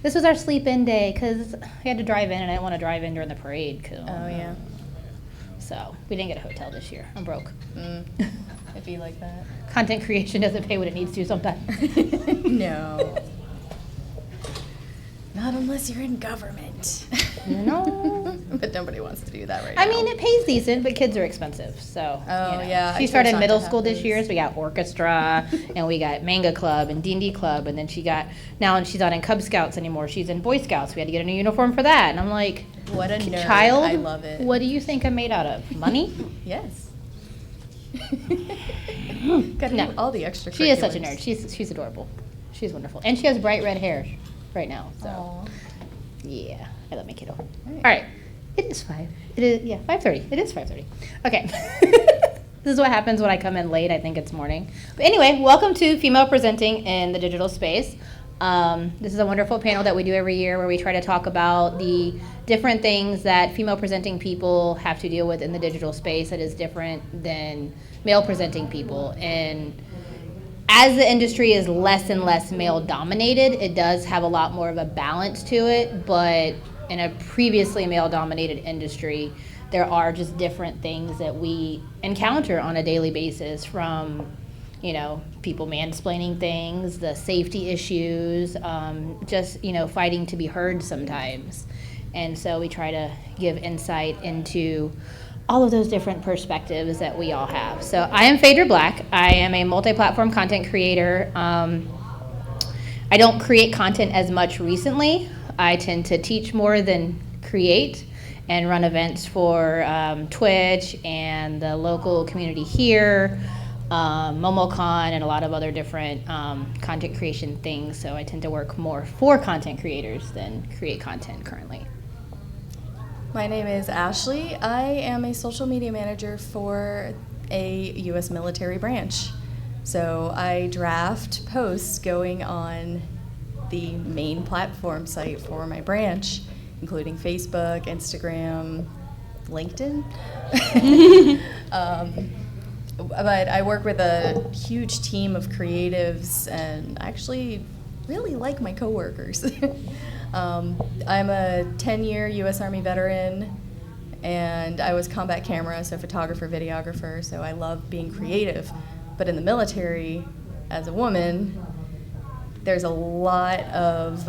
This was our sleep-in day because we had to drive in, and I didn't want to drive in during the parade. Oh, yeah. So we didn't get a hotel this year. I'm broke. It'd be like that. Content creation doesn't pay what it needs to sometimes. No. Not unless you're in government. No. But nobody wants to do that right now. I mean, it pays decent, but kids are expensive. So, yeah. She started middle school this year, so we got orchestra, and we got manga club and D&D club, and then she's not in Cub Scouts anymore. She's in Boy Scouts. We had to get a new uniform for that. And I'm like, what a nerd. Child, I love it. What do you think I'm made out of? Money? Yes. Gotta do all the extracurriculars. She is such a nerd. She's adorable. She's wonderful. And she has bright red hair right now. So, aww. Yeah, I love my kiddo. All right. It is 5. It is, 5:30. It is 5:30. Okay. This is what happens when I come in late. I think it's morning. But anyway, welcome to Female Presenting in the Digital Space. This is a wonderful panel that we do every year where we try to talk about the different things that female presenting people have to deal with in the digital space that is different than male presenting people. And as the industry is less and less male dominated, it does have a lot more of a balance to it, but in a previously male dominated industry, there are just different things that we encounter on a daily basis, from people mansplaining things, the safety issues, just fighting to be heard sometimes. And so we try to give insight into all of those different perspectives that we all have. So I am Phaedra Black. I am a multi-platform content creator. I don't create content as much recently. I tend to teach more than create and run events for Twitch and the local community here, MomoCon, and a lot of other different content creation things. So I tend to work more for content creators than create content currently. My name is Ashley. I am a social media manager for a U.S. military branch. So I draft posts going on the main platform site for my branch, including Facebook, Instagram, LinkedIn. But I work with a huge team of creatives and actually really like my coworkers. I'm a 10-year U.S. Army veteran, and I was combat camera, so photographer, videographer, so I love being creative. But in the military, as a woman, there's a lot of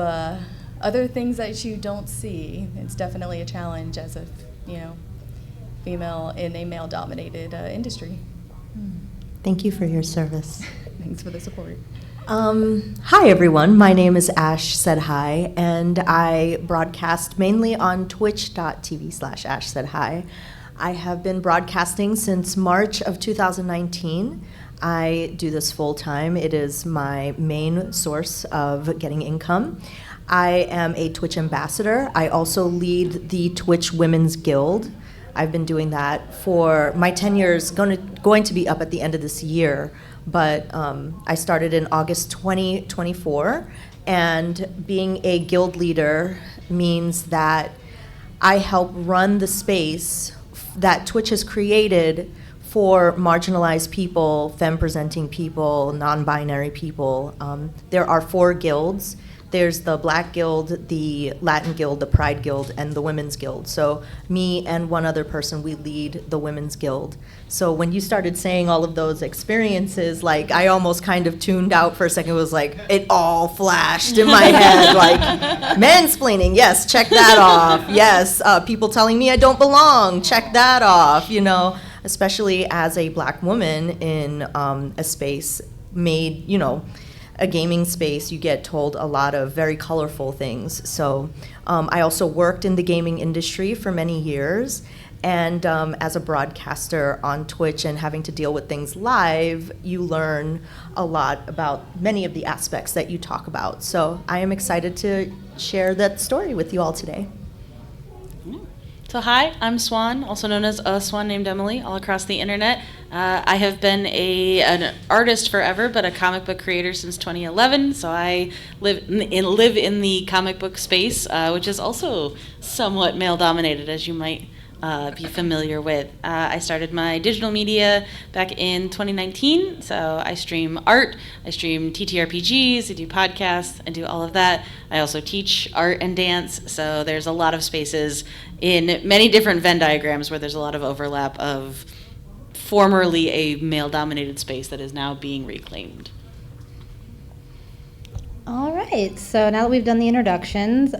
other things that you don't see. It's definitely a challenge as a female in a male-dominated industry. Thank you for your service. Thanks for the support. Hi, everyone. My name is Ash Said Hi, and I broadcast mainly on twitch.tv/Ash Said Hi. I have been broadcasting since March of 2019. I do this full time. It is my main source of getting income. I am a Twitch ambassador. I also lead the Twitch Women's Guild. I've been doing that for my 10 years, going to be up at the end of this year. But I started in August 2024, and being a guild leader means that I help run the space that Twitch has created for marginalized people, femme-presenting people, non-binary people. There are 4 guilds. There's the Black Guild, the Latin Guild, the Pride Guild, and the Women's Guild. So me and one other person, we lead the Women's Guild. So when you started saying all of those experiences, like, I almost kind of tuned out for a second. It was like, it all flashed in my head, like, mansplaining, yes, check that off. Yes, people telling me I don't belong, check that off, especially as a Black woman in a space made, a gaming space, you get told a lot of very colorful things. So I also worked in the gaming industry for many years, and as a broadcaster on Twitch and having to deal with things live, you learn a lot about many of the aspects that you talk about. So I am excited to share that story with you all today. So hi, I'm Swan, also known as a Swan named Emily, all across the internet. I have been an artist forever, but a comic book creator since 2011. So I live in the comic book space, which is also somewhat male-dominated, as you might be familiar with. I started my digital media back in 2019, so I stream art, I stream TTRPGs, I do podcasts, I do all of that. I also teach art and dance, so there's a lot of spaces in many different Venn diagrams where there's a lot of overlap of formerly a male-dominated space that is now being reclaimed. All right, so now that we've done the introductions,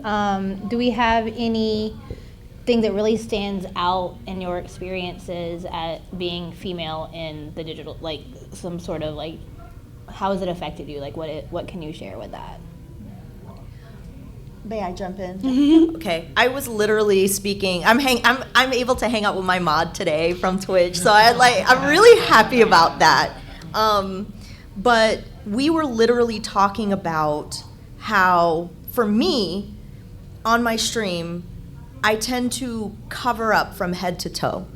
do we have anything that really stands out in your experiences at being female in the digital, like some sort of like, how has it affected you? Like what can you share with that? May I jump in? Okay, I was literally speaking. I'm able to hang out with my mod today from Twitch, so I'm really happy about that. But we were literally talking about how, for me, on my stream, I tend to cover up from head to toe,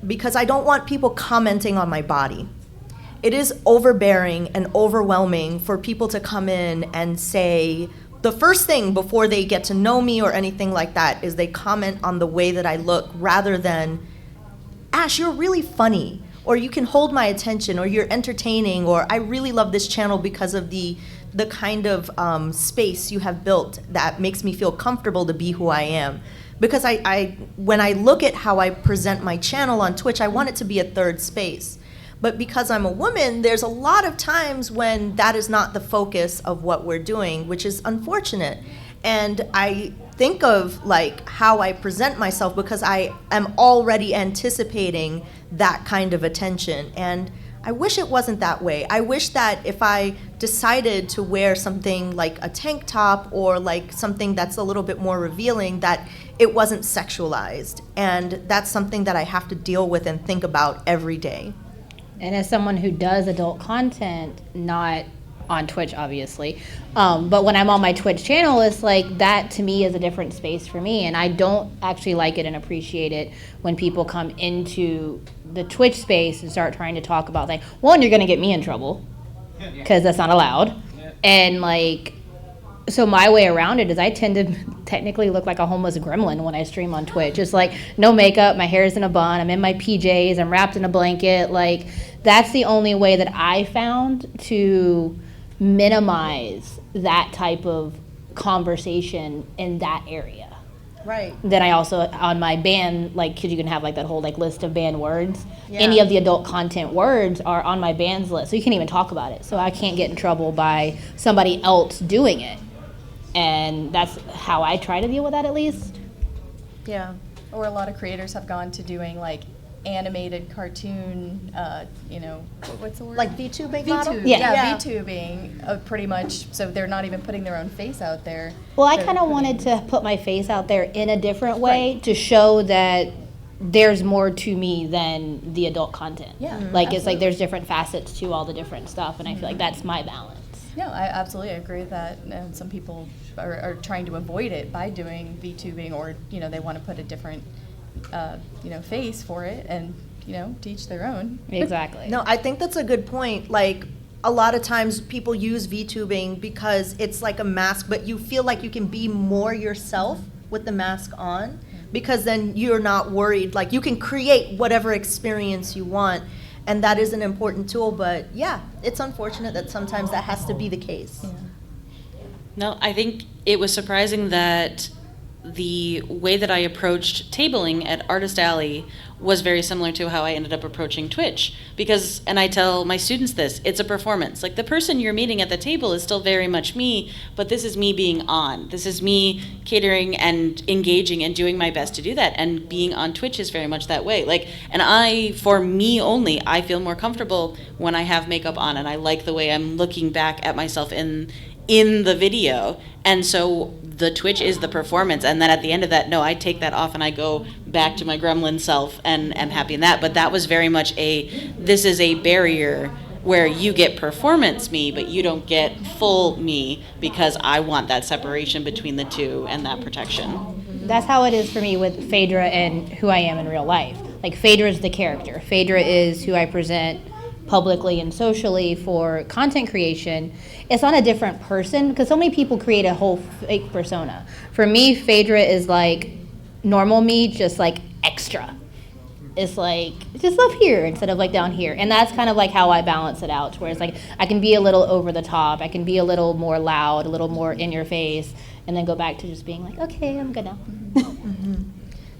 because I don't want people commenting on my body. It is overbearing and overwhelming for people to come in and say, the first thing before they get to know me or anything like that is they comment on the way that I look rather than, Ash, you're really funny, or you can hold my attention, or you're entertaining, or I really love this channel because of the kind of space you have built that makes me feel comfortable to be who I am. Because when I look at how I present my channel on Twitch, I want it to be a third space. But because I'm a woman, there's a lot of times when that is not the focus of what we're doing, which is unfortunate. And I think of how I present myself because I am already anticipating that kind of attention. And I wish it wasn't that way. I wish that if I decided to wear something like a tank top or something that's a little bit more revealing, that it wasn't sexualized. And that's something that I have to deal with and think about every day. And as someone who does adult content, not on Twitch, obviously, but when I'm on my Twitch channel, it's that to me is a different space for me. And I don't actually like it and appreciate it when people come into the Twitch space and start trying to talk about things. One, you're going to get me in trouble because that's not allowed. And so my way around it is I tend to technically look like a homeless gremlin when I stream on Twitch. It's no makeup, my hair's in a bun, I'm in my PJs, I'm wrapped in a blanket. That's the only way that I found to minimize that type of conversation in that area. Right. Then I also, on my ban, because you can have that whole list of banned words. Yeah. Any of the adult content words are on my bans list, so you can't even talk about it. So I can't get in trouble by somebody else doing it. And that's how I try to deal with that, at least. Yeah. Or a lot of creators have gone to doing animated cartoon, what's the word? VTubing model? VTube. Yeah. Yeah, VTubing, pretty much. So they're not even putting their own face out there. Well, I kind of wanted to put my face out there in a different way to show that there's more to me than the adult content. Yeah. It's there's different facets to all the different stuff, and I feel like that's my balance. No, I absolutely agree with that. And some people are trying to avoid it by doing VTubing, or they want to put a different face for it, and teach their own. Exactly. No, I think that's a good point. A lot of times people use VTubing because it's like a mask, but you feel like you can be more yourself with the mask on, because then you're not worried. You can create whatever experience you want. And that is an important tool, but yeah, it's unfortunate that sometimes that has to be the case. Yeah. No, I think it was surprising that the way that I approached tabling at Artist Alley was very similar to how I ended up approaching Twitch. Because, and I tell my students this, it's a performance. The person you're meeting at the table is still very much me, but this is me being on. This is me catering and engaging and doing my best to do that. And being on Twitch is very much that way. And for me only, I feel more comfortable when I have makeup on, and I like the way I'm looking back at myself in the video. And so the Twitch is the performance, and then at the end of that, no, I take that off and I go back to my gremlin self and am happy in that. But that was very much this is a barrier where you get performance me, but you don't get full me, because I want that separation between the two and that protection. That's how it is for me with Phaedra and who I am in real life. Phaedra is the character. Phaedra is who I present publicly and socially for content creation. It's not a different person, because so many people create a whole fake persona. For me, Phaedra is normal me, just like extra. It's like, just up here instead of like down here. And that's kind of like how I balance it out, where it's like I can be a little over the top, I can be a little more loud, a little more in your face, and then go back to just being like, okay, I'm good now.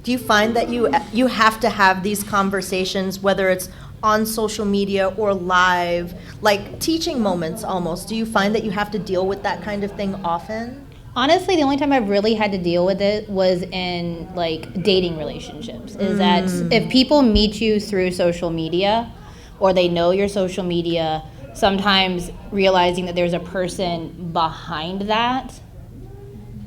Do you find that you have to have these conversations, whether it's on social media or live, like teaching moments almost? Do you find that you have to deal with that kind of thing often? Honestly, the only time I've really had to deal with it was in like dating relationships. Is that if people meet you through social media, or they know your social media, sometimes realizing that there's a person behind that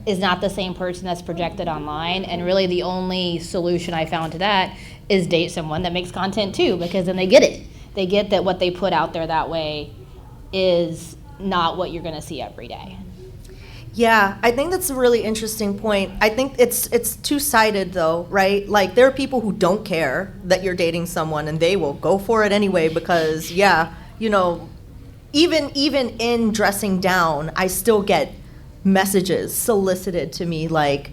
is not the same person that's projected online. And really the only solution I found to that is date someone that makes content too, because then they get it. They get that what they put out there that way is not what you're going to see every day. Yeah, I think that's a really interesting point. I think it's two-sided though, right? Like there are people who don't care that you're dating someone and they will go for it anyway because even in dressing down, I still get messages solicited to me like,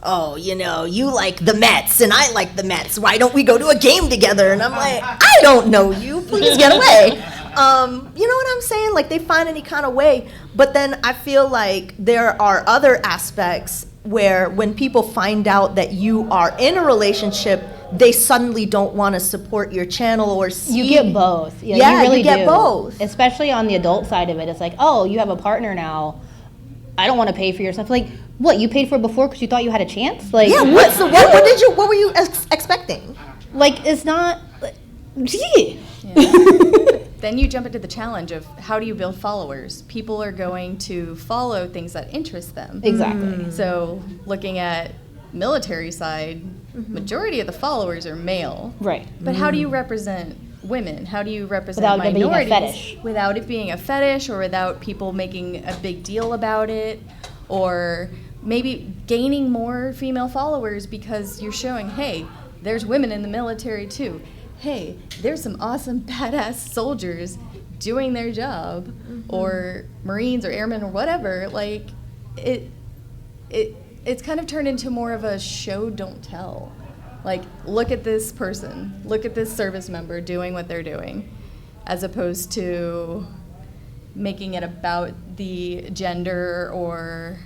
oh, you like the Mets and I like the Mets. Why don't we go to a game together? And I'm like, I don't know you. Please get away. You know what I'm saying? Like they find any kind of way. But then I feel like there are other aspects where when people find out that you are in a relationship, they suddenly don't want to support your channel or see. You get both. Yeah, you really get do. both. Especially on the adult side of it. It's like, oh, you have a partner now. I don't want to pay for your stuff. Like, what, you paid for it before because you thought you had a chance? Like, yeah, what were you expecting? Like, it's not, gee. Yeah. Then you jump into the challenge of how do you build followers? People are going to follow things that interest them. Exactly. So looking at military side, majority of the followers are male. Right. But how do you represent women? How do you represent Without it being a minorities? fetish. Without it being a fetish, or without people making a big deal about it, or maybe gaining more female followers because you're showing, hey, there's women in the military too. Hey, there's some awesome badass soldiers doing their job, or Marines or airmen or whatever. Like it's kind of turned into more of a show don't tell. Like, look at this person, look at this service member doing what they're doing, as opposed to making it about the gender or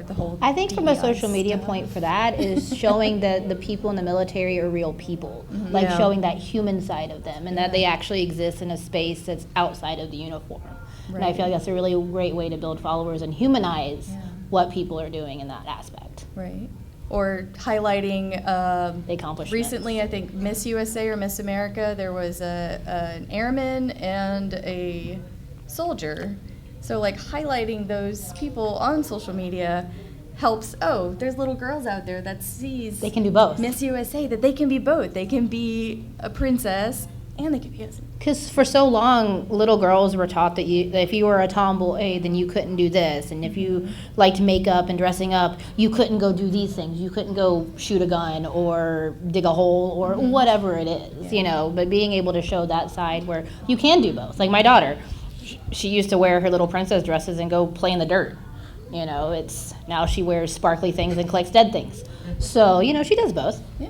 the whole I think from a DEI social media stuff. point for that is showing that the people in the military are real people. Like Yeah. showing that human side of them and that they actually exist in a space that's outside of the uniform. And I Right. feel like that's a really great way to build followers and humanize Yeah. what people are doing in that aspect. Right. Or highlighting The accomplishments. recently, I think Miss USA or Miss America, there was an airman and a soldier. So like highlighting those people on social media helps, oh, there's little girls out there that sees They can do both. Miss USA, that they can be both. They can be a princess and they can be a... Because for so long, little girls were taught that if you were a tomboy, then you couldn't do this. And if you liked makeup and dressing up, you couldn't go do these things. You couldn't go shoot a gun or dig a hole or whatever it is, But being able to show that side where you can do both. Like my daughter, she used to wear her little princess dresses and go play in the dirt. It's now she wears sparkly things and collects dead things. So, she does both. Yeah.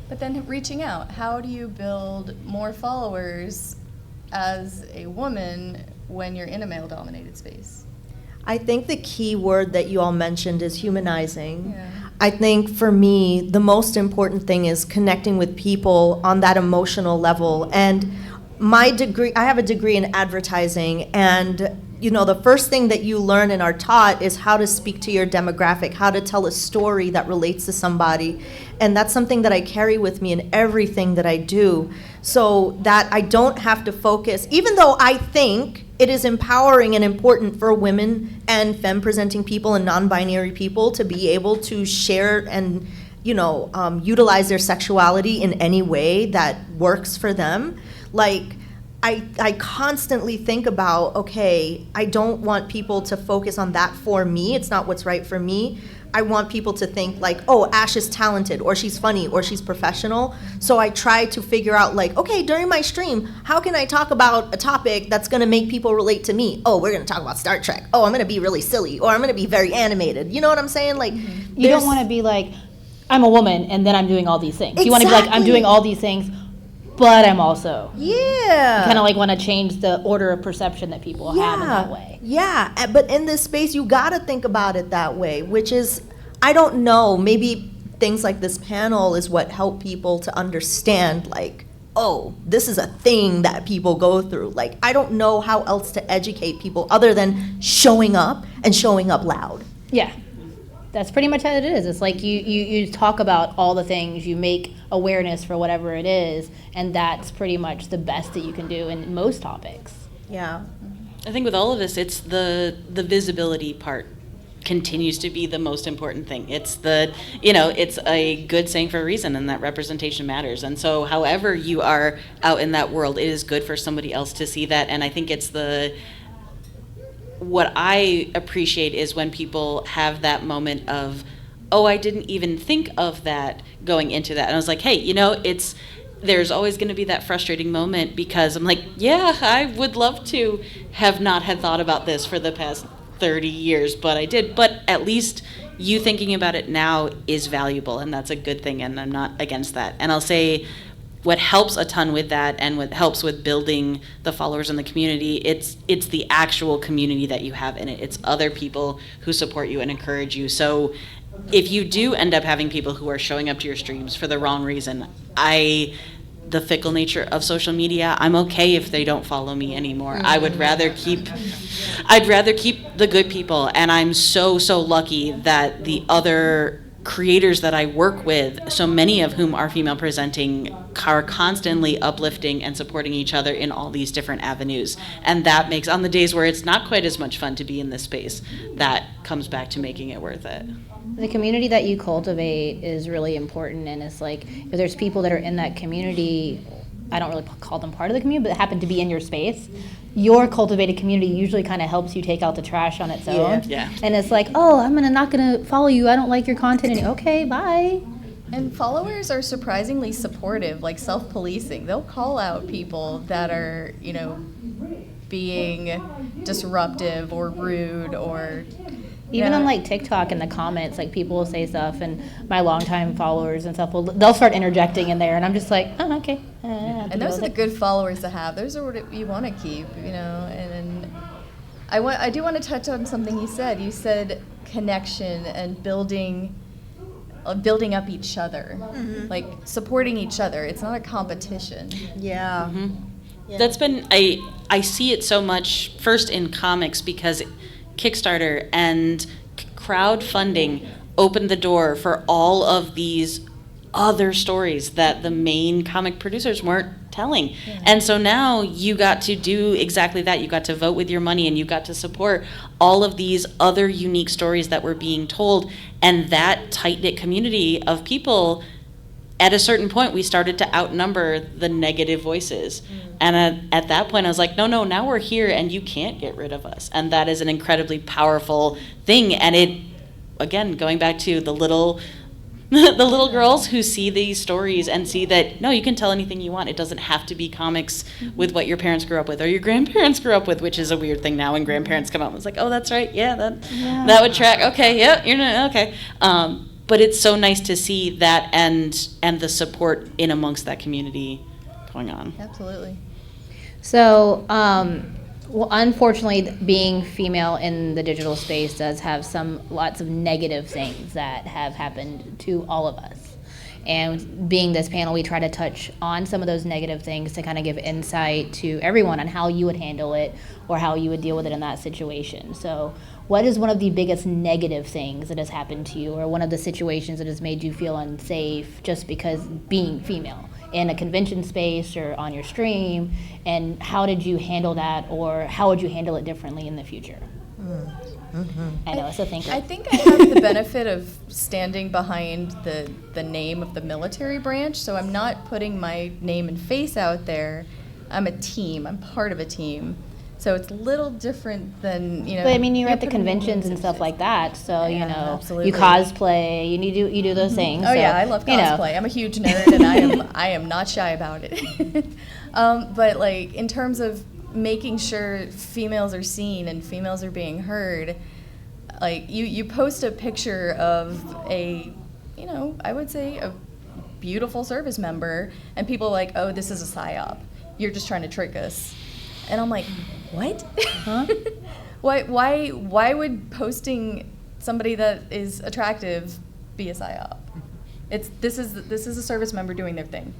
But then reaching out, how do you build more followers as a woman when you're in a male-dominated space? I think the key word that you all mentioned is humanizing. Yeah. I think for me, the most important thing is connecting with people on that emotional level. And I have a degree in advertising, and the first thing that you learn and are taught is how to speak to your demographic, how to tell a story that relates to somebody. And that's something that I carry with me in everything that I do, so that I don't have to focus, even though I think it is empowering and important for women and femme-presenting people and non-binary people to be able to share and utilize their sexuality in any way that works for them. Like, I constantly think about, okay, I don't want people to focus on that for me. It's not what's right for me. I want people to think like, oh, Ash is talented, or she's funny, or she's professional. So I try to figure out like, okay, during my stream, how can I talk about a topic that's gonna make people relate to me? Oh, we're gonna talk about Star Trek. Oh, I'm gonna be really silly, or I'm gonna be very animated. You know what I'm saying? Like, You don't want to be like, I'm a woman and then I'm doing all these things. You want to be like, I'm doing all these things, but I'm also. Yeah. Kind of like want to change the order of perception that people have in that way. Yeah, but in this space, you gotta think about it that way, which is, I don't know, maybe things like this panel is what help people to understand, like, oh, this is a thing that people go through. Like, I don't know how else to educate people other than showing up and showing up loud. Yeah. That's pretty much how it is. It's like you talk about all the things, you make awareness for whatever it is, and that's pretty much the best that you can do in most topics. Yeah. I think with all of this, it's the visibility part continues to be the most important thing. It's it's a good saying for a reason, and that representation matters. And so however you are out in that world, it is good for somebody else to see that. And I think it's what I appreciate is when people have that moment of, oh, I didn't even think of that going into that. And I was like, hey, there's always going to be that frustrating moment because I'm like, yeah, I would love to have not had thought about this for the past 30 years, but I did. But at least you thinking about it now is valuable, and that's a good thing, and I'm not against that. And I'll say what helps a ton with that and what helps with building the followers in the community, it's the actual community that you have in it. It's other people who support you and encourage you. So if you do end up having people who are showing up to your streams for the wrong reason, the fickle nature of social media, I'm okay if they don't follow me anymore. I'd rather keep the good people, and I'm so lucky that the other creators that I work with, so many of whom are female presenting, are constantly uplifting and supporting each other in all these different avenues. And that makes, on the days where it's not quite as much fun to be in this space, that comes back to making it worth it. The community that you cultivate is really important, and it's like if there's people that are in that community, I don't really call them part of the community, but happen to be in your space, your cultivated community usually kind of helps you take out the trash on its own. Yeah. And it's like, oh, I'm not gonna follow you. I don't like your content. Okay, bye. And followers are surprisingly supportive, like self-policing. They'll call out people that are, being disruptive or rude or... Even on like TikTok in the comments, like people will say stuff, and my longtime followers and stuff they'll start interjecting in there, and I'm just like, oh, okay. And those are the good followers to have. Those are what you want to keep, And I do want to touch on something you said. You said connection and building up each other, like supporting each other. It's not a competition. Yeah. Mm-hmm. Yeah. That's been I see it so much first in comics because Kickstarter and crowdfunding opened the door for all of these other stories that the main comic producers weren't telling. Yeah. And so now you got to do exactly that. You got to vote with your money, and you got to support all of these other unique stories that were being told. And that tight-knit community of people, at a certain point, we started to outnumber the negative voices. And at that point, I was like, no, now we're here, and you can't get rid of us. And that is an incredibly powerful thing. And it, again, going back to the little girls who see these stories and see that, no, you can tell anything you want. It doesn't have to be comics with what your parents grew up with or your grandparents grew up with, which is a weird thing now when grandparents come out. It's like, oh, that's right, that would track. Okay, yeah, you're not, okay. But it's so nice to see that and the support in amongst that community going on. Absolutely. So, unfortunately, being female in the digital space does have lots of negative things that have happened to all of us. And being this panel, we try to touch on some of those negative things to kind of give insight to everyone on how you would handle it or how you would deal with it in that situation. So what is one of the biggest negative things that has happened to you, or one of the situations that has made you feel unsafe just because being female in a convention space or on your stream, and how did you handle that, or how would you handle it differently in the future? I know, it's a thinker. I think I have the benefit of standing behind the name of the military branch, so I'm not putting my name and face out there, I'm a team. I'm part of a team. So it's a little different than, But I mean, you're at the conventions and stuff like that, so Yeah, absolutely. you cosplay, you do those things. Oh so, yeah, I love cosplay. I'm a huge nerd, and I am not shy about it. But like in terms of making sure females are seen and females are being heard, like you post a picture of a, I would say a beautiful service member, and people are like, oh, this is a psyop. You're just trying to trick us. And I'm like, what? Huh? Why would posting somebody that is attractive be a psyop? This is a service member doing their thing.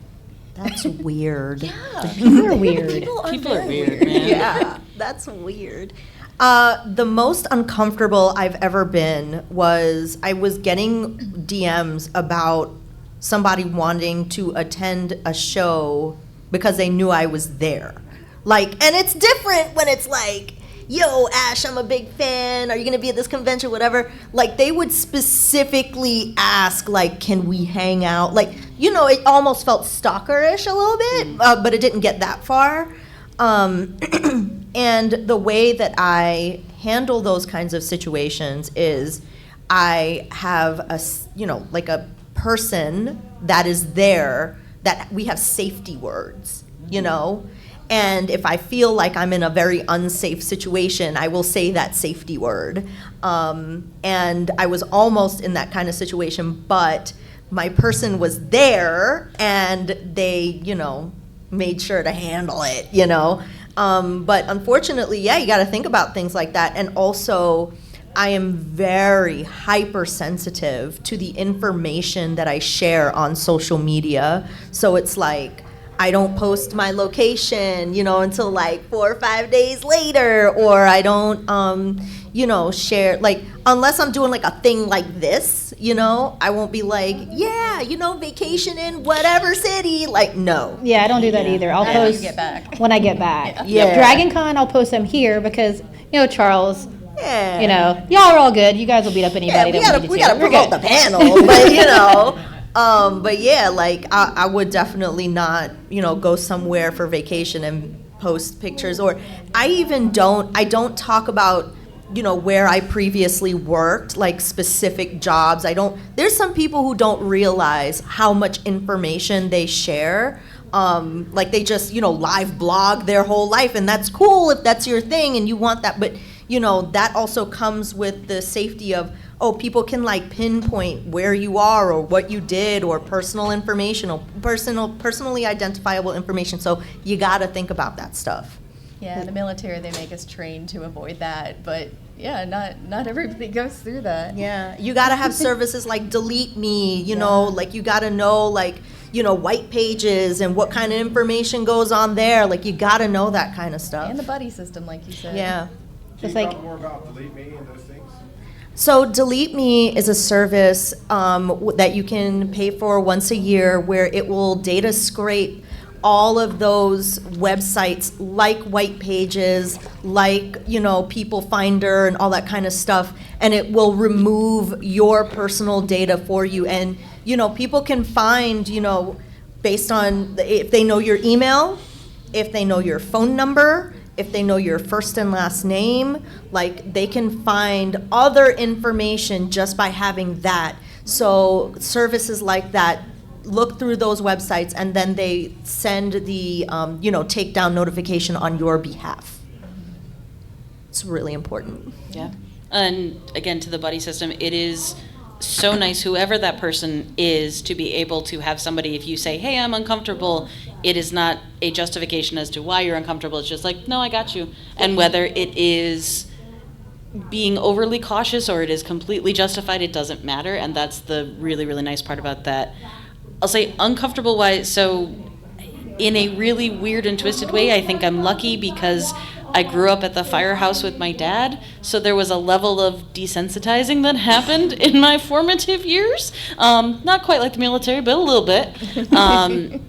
That's weird. Yeah, People are weird. People are weird, man. Yeah, that's weird. The most uncomfortable I've ever been was I was getting DMs about somebody wanting to attend a show because they knew I was there. Like, and it's different when it's like, yo, Ash, I'm a big fan. Are you going to be at this convention, whatever? Like, they would specifically ask, like, can we hang out? Like, it almost felt stalkerish a little bit, but it didn't get that far. And the way that I handle those kinds of situations is I have like a person that is there that we have safety words, And if I feel like I'm in a very unsafe situation, I will say that safety word. And I was almost in that kind of situation, but my person was there and they, made sure to handle it, But unfortunately, yeah, you got to think about things like that. And also, I am very hypersensitive to the information that I share on social media. So it's like, I don't post my location, until like 4 or 5 days later, or I don't, share, like, unless I'm doing like a thing like this, I won't be like, yeah, vacation in whatever city, like, no. Yeah, I don't do that either. I'll Until you post get back. when I get back. Yeah. Dragon Con, I'll post them here because, Charles, Yeah. y'all are all good. You guys will beat up anybody we gotta We're promote good. the panel, but but yeah, like I would definitely not, go somewhere for vacation and post pictures, or I don't talk about, where I previously worked, like specific jobs. There's some people who don't realize how much information they share. Like they just, live blog their whole life, and that's cool if that's your thing and you want that, but that also comes with the safety of, people can like pinpoint where you are or what you did, or personal information, or personally identifiable information. So you got to think about that stuff. Yeah, in the military they make us train to avoid that, but yeah, not everybody goes through that. Yeah, you got to have services like Delete Me, like you got to know like, white pages and what kind of information goes on there. Like you got to know that kind of stuff. And the buddy system, like you said. Yeah. Just Can you like talk more about Delete Me and those things? So Delete Me is a service that you can pay for once a year, where it will data scrape all of those websites like White Pages, like, People Finder and all that kind of stuff, and it will remove your personal data for you. And, people can find, based on if they know your email, if they know your phone number, if they know your first and last name, like they can find other information just by having that. So services like that look through those websites, and then they send the takedown notification on your behalf. It's really important. Yeah. And again, to the buddy system, it is so nice, whoever that person is, to be able to have somebody, if you say, hey, I'm uncomfortable, it is not a justification as to why you're uncomfortable. It's just like, no, I got you. And whether it is being overly cautious or it is completely justified, it doesn't matter. And that's the really, really nice part about that. I'll say uncomfortable wise, so in a really weird and twisted way, I think I'm lucky because I grew up at the firehouse with my dad, so there was a level of desensitizing that happened in my formative years. Not quite like the military, but a little bit.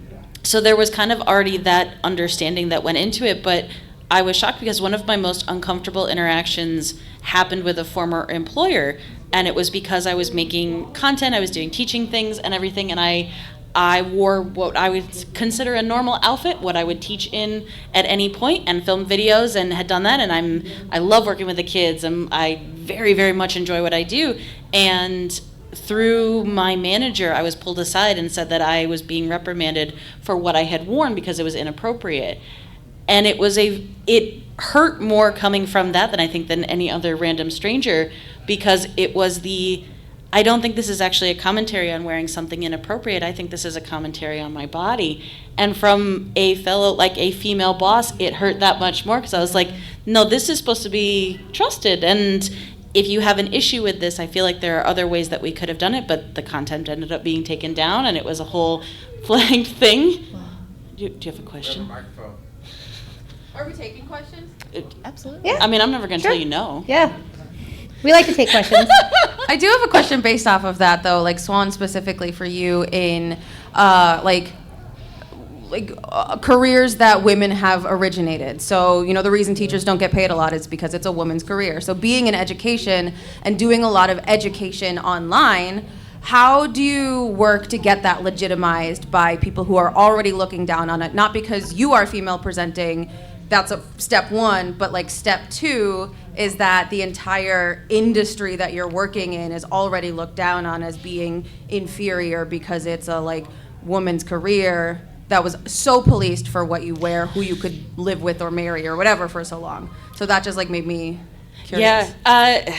So there was kind of already that understanding that went into it, but I was shocked because one of my most uncomfortable interactions happened with a former employer, and it was because I was making content, I was doing teaching things and everything, and I I wore what I would consider a normal outfit, what I would teach in at any point, and filmed videos and had done that. And I love working with the kids, and I very, very much enjoy what I do. And through my manager, I was pulled aside and said that I was being reprimanded for what I had worn because it was inappropriate. And it hurt more coming from that than any other random stranger, because it was I don't think this is actually a commentary on wearing something inappropriate. I think this is a commentary on my body. And from a female boss, it hurt that much more, because I was like, no, this is supposed to be trusted. And if you have an issue with this, I feel like there are other ways that we could have done it, but the content ended up being taken down, and it was a whole flagged thing. Do you have a question? Microphone. Are we taking questions? Absolutely. Yeah. I mean, I'm never going to Sure. tell you no. Yeah. We like to take questions. I do have a question based off of that, though, like Swan, specifically for you in careers that women have originated. So, the reason teachers don't get paid a lot is because it's a woman's career. So being in education and doing a lot of education online, how do you work to get that legitimized by people who are already looking down on it? Not because you are female presenting, that's step one, but like step two is that the entire industry that you're working in is already looked down on as being inferior because it's a woman's career that was so policed for what you wear, who you could live with or marry or whatever for so long. So that just made me curious. Yeah.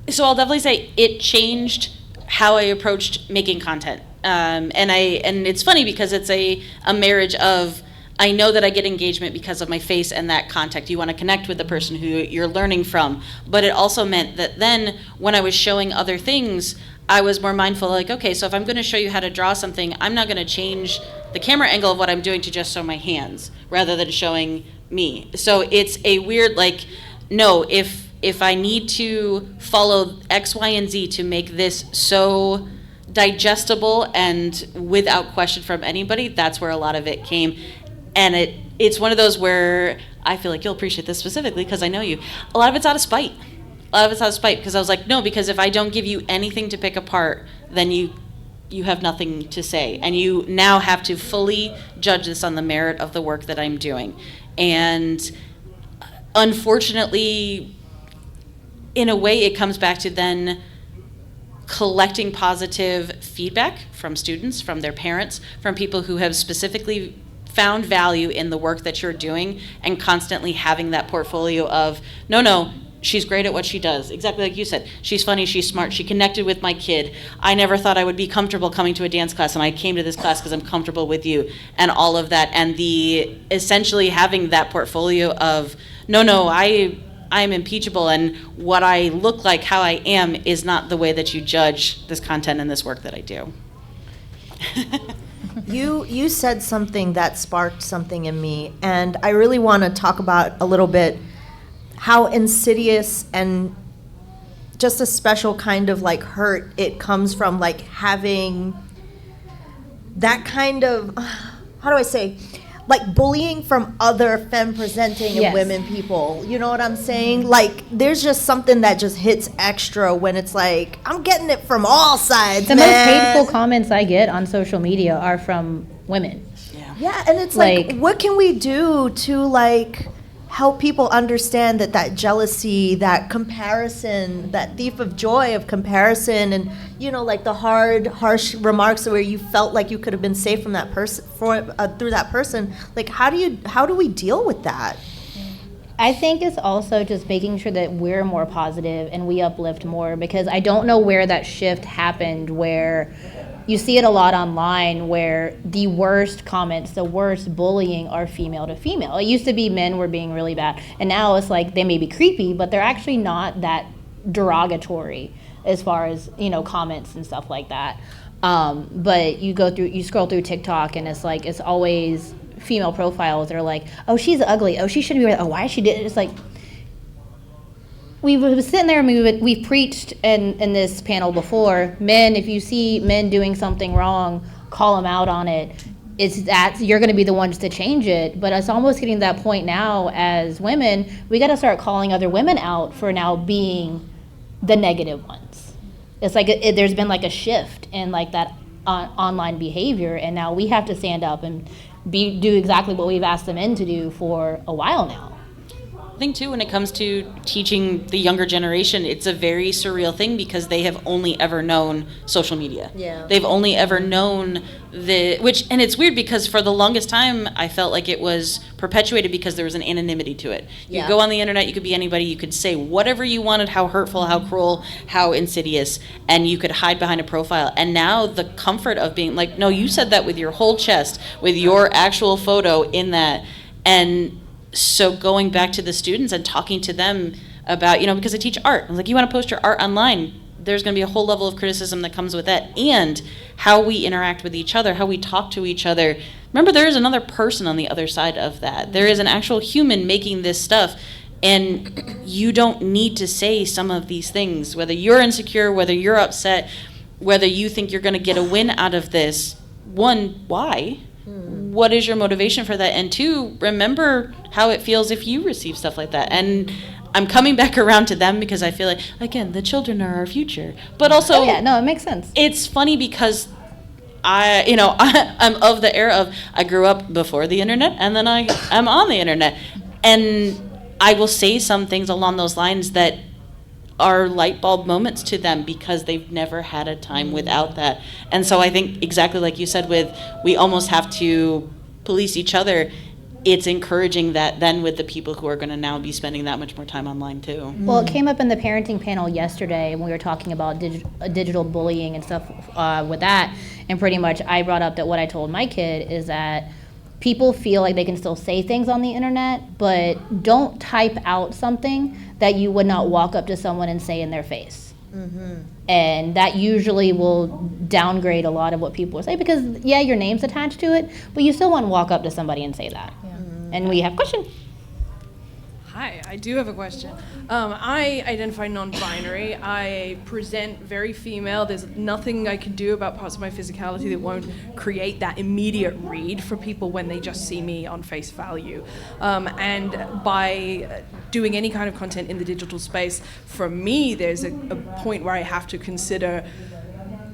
So I'll definitely say it changed how I approached making content. And it's funny because it's a marriage of, I know that I get engagement because of my face and that contact. You want to connect with the person who you're learning from. But it also meant that then when I was showing other things, I was more mindful, okay, so if I'm going to show you how to draw something, I'm not going to change the camera angle of what I'm doing to just show my hands rather than showing me. So it's a weird, no, if I need to follow X, Y, and Z to make this so digestible and without question from anybody, that's where a lot of it came. And it's one of those where I feel like you'll appreciate this specifically because I know you. A lot of it's out of spite. Because I was like, no, because if I don't give you anything to pick apart, then you have nothing to say. And you now have to fully judge this on the merit of the work that I'm doing. And unfortunately, in a way, it comes back to then collecting positive feedback from students, from their parents, from people who have specifically found value in the work that you're doing, and constantly having that portfolio of, no, she's great at what she does. Exactly like you said. She's funny, she's smart, she connected with my kid. I never thought I would be comfortable coming to a dance class, and I came to this class because I'm comfortable with you, and all of that. And essentially having that portfolio of, no, I'm impeachable, and what I look like, how I am, is not the way that you judge this content and this work that I do. You said something that sparked something in me, and I really want to talk about a little bit how insidious and just a special kind of hurt it comes from having that kind of, how do I say, bullying from other femme presenting and Yes. women people. You know what I'm saying? There's just something that just hits extra when it's I'm getting it from all sides, The man. most hateful comments I get on social media are from women. Yeah, and it's what can we do to help people understand that jealousy, that comparison, that thief of joy of comparison, and the hard, harsh remarks where you felt like you could have been saved from that person through that person. How do we deal with that? I think it's also just making sure that we're more positive and we uplift more, because I don't know where that shift happened, where you see it a lot online where the worst comments, the worst bullying are female to female. It used to be men were being really bad, and now it's they may be creepy, but they're actually not that derogatory as far as comments and stuff like that. But you scroll through TikTok, and it's always female profiles that are oh, she's ugly, oh, she shouldn't be, oh, why she did it. It's we were sitting there, and we preached in this panel before, men, if you see men doing something wrong, call them out on it. It's that you're going to be the ones to change it. But it's almost getting to that point now as women, we got to start calling other women out for now being the negative ones. It's there's been a shift in that online behavior, and now we have to stand up and do exactly what we've asked the men to do for a while now. I think too, when it comes to teaching the younger generation, it's a very surreal thing because they have only ever known social media. Yeah. They've only ever known and it's weird because for the longest time I felt like it was perpetuated because there was an anonymity to it. You go on the internet, you could be anybody, you could say whatever you wanted, how hurtful, how cruel, how insidious, and you could hide behind a profile. And now the comfort of being like, no, you said that with your whole chest, with your actual photo in that. And so going back to the students and talking to them about, because I teach art. I was like, you want to post your art online? There's going to be a whole level of criticism that comes with that, and how we interact with each other, how we talk to each other. Remember, there is another person on the other side of that. There is an actual human making this stuff, and you don't need to say some of these things, whether you're insecure, whether you're upset, whether you think you're going to get a win out of this. One, why? What is your motivation for that? And two, remember how it feels if you receive stuff like that. And I'm coming back around to them because I feel like, again, the children are our future. But also, it makes sense. It's funny because I'm of the era of I grew up before the internet and then I'm on the internet. And I will say some things along those lines that are light bulb moments to them because they've never had a time without that. And so I think exactly like you said, we almost have to police each other. It's encouraging that then with the people who are going to now be spending that much more time online too. Well, it came up in the parenting panel yesterday when we were talking about digital bullying and stuff with that. And pretty much I brought up that what I told my kid is that people feel like they can still say things on the internet, but don't type out something that you would not walk up to someone and say in their face. And that usually will downgrade a lot of what people say because, your name's attached to it, but you still want to walk up to somebody and say that. And we have a question. Hi, I do have a question. I identify non-binary. I present very female. There's nothing I can do about parts of my physicality that won't create that immediate read for people when they just see me on face value. And by doing any kind of content in the digital space, for me, there's a point where I have to consider,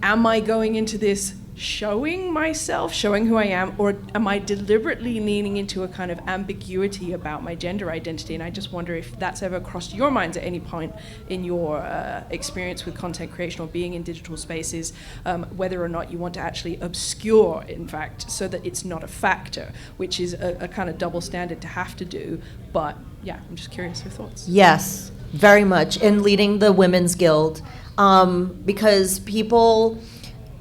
am I going into this showing myself, showing who I am, or am I deliberately leaning into a kind of ambiguity about my gender identity? And I just wonder if that's ever crossed your minds at any point in your experience with content creation or being in digital spaces, whether or not you want to actually obscure, in fact, so that it's not a factor, which is a kind of double standard to have to do. But I'm just curious your thoughts. Yes, very much. In leading the Women's Guild, because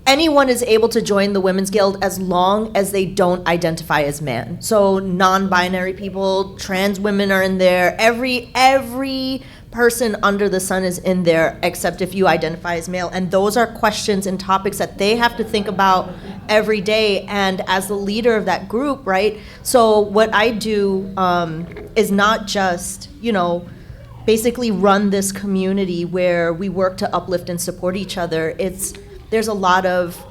anyone is able to join the Women's Guild as long as they don't identify as man. So non-binary people, trans women are in there. Every person under the sun is in there except if you identify as male. And those are questions and topics that they have to think about every day. And as the leader of that group, right? So what I do is not just, basically run this community where we work to uplift and support each other. There's a lot of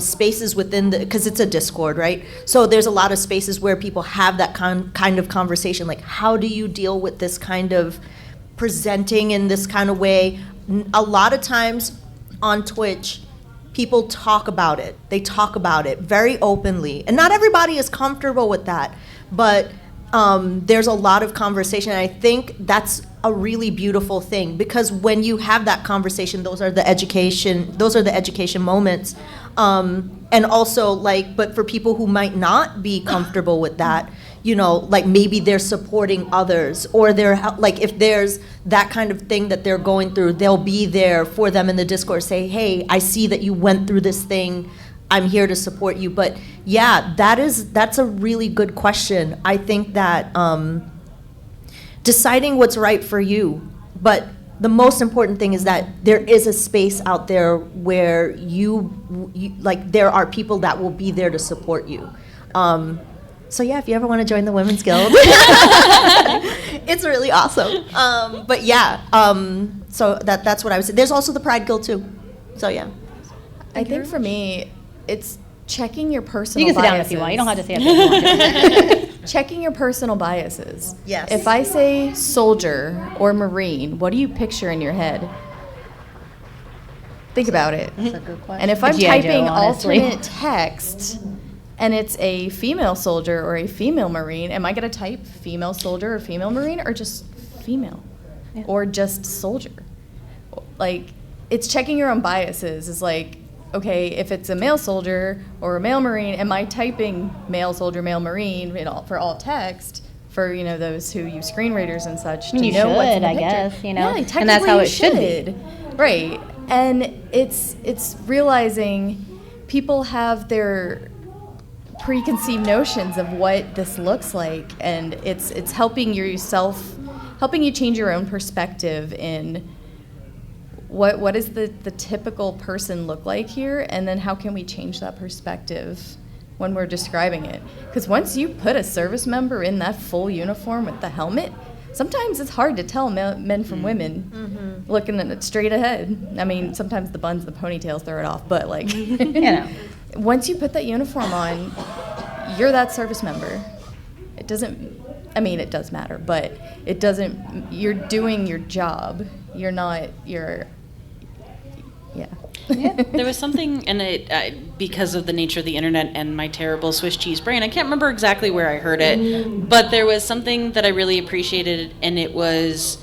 spaces within because it's a Discord, right? So there's a lot of spaces where people have that kind of conversation, like how do you deal with this kind of presenting in this kind of way? A lot of times on Twitch, people talk about it. They talk about it very openly. And not everybody is comfortable with that, but there's a lot of conversation. And I think that's a really beautiful thing because when you have that conversation, those are the education moments. And also but for people who might not be comfortable with that, maybe they're supporting others or they're if there's that kind of thing that they're going through, they'll be there for them in the Discord, say, hey, I see that you went through this thing. I'm here to support you. But that's a really good question. I think that deciding what's right for you, but the most important thing is that there is a space out there where you there are people that will be there to support you. So if you ever want to join the Women's Guild, it's really awesome. So that's what I would say. There's also the Pride Guild too. So I think for me, it's checking your personal You can sit biases. down if you want. You don't have to say it if you want to. Checking your personal biases. Yes. If I say soldier or Marine, what do you picture in your head? Think about it. That's a good question. And if I'm G.I. Joe, typing honestly. alternate text and it's a female soldier or a female Marine, am I going to type female soldier or female Marine or just female? Yeah. Or just soldier? Like, it's checking your own biases. It's like, okay, if it's a male soldier or a male Marine, am I typing male soldier, male Marine for all text? For those who use screen readers and such, I mean, to you know what's in should, the I picture. guess, Yeah, and that's how technically it should be. Right. And it's realizing people have their preconceived notions of what this looks like, and it's helping you change your own perspective in what does the typical person look like here, and then how can we change that perspective when we're describing it. Because once you put a service member in that full uniform with the helmet, sometimes it's hard to tell men from women looking at it straight ahead. I mean, sometimes the buns, the ponytails throw it off, but like, once you put that uniform on, you're that service member. It doesn't, I mean, it does matter, but it doesn't, you're doing your job. You're not, yeah. There was something, and because of the nature of the internet and my terrible Swiss cheese brain, I can't remember exactly where I heard it, but there was something that I really appreciated, and it was,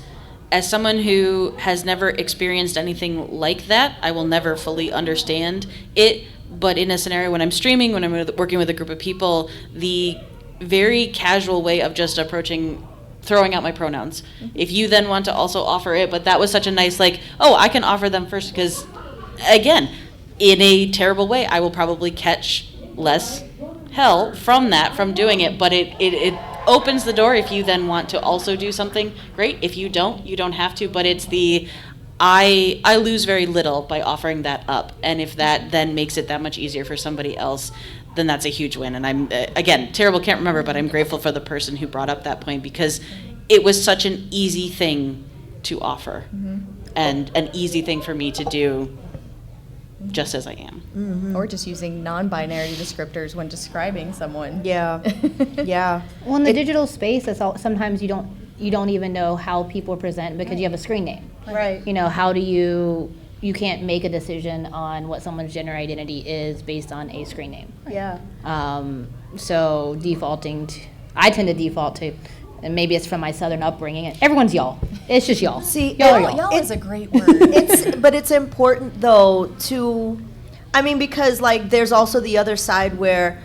as someone who has never experienced anything like that, I will never fully understand it, but in a scenario when I'm streaming, when I'm working with a group of people, the very casual way of just throwing out my pronouns. If you then want to also offer it, but that was such a nice, like, oh, I can offer them first, because again, in a terrible way, I will probably catch less hell from doing it, but it opens the door. If you then want to also do something, great. If you don't, you don't have to, but it's I lose very little by offering that up, and if that then makes it that much easier for somebody else, then that's a huge win. And I'm, again, terrible, can't remember, but I'm grateful for the person who brought up that point, because it was such an easy thing to offer, and an easy thing for me to do just as I am. Or just using non-binary descriptors when describing someone. Yeah. Yeah. Well, in the digital space, sometimes you don't even know how people present because you have a screen name. Right. How do you can't make a decision on what someone's gender identity is based on a screen name. Yeah. So I tend to default to, and maybe it's from my Southern upbringing. Everyone's y'all. It's just y'all. See, y'all are y'all. Y'all is a great word. But it's important though because like there's also the other side where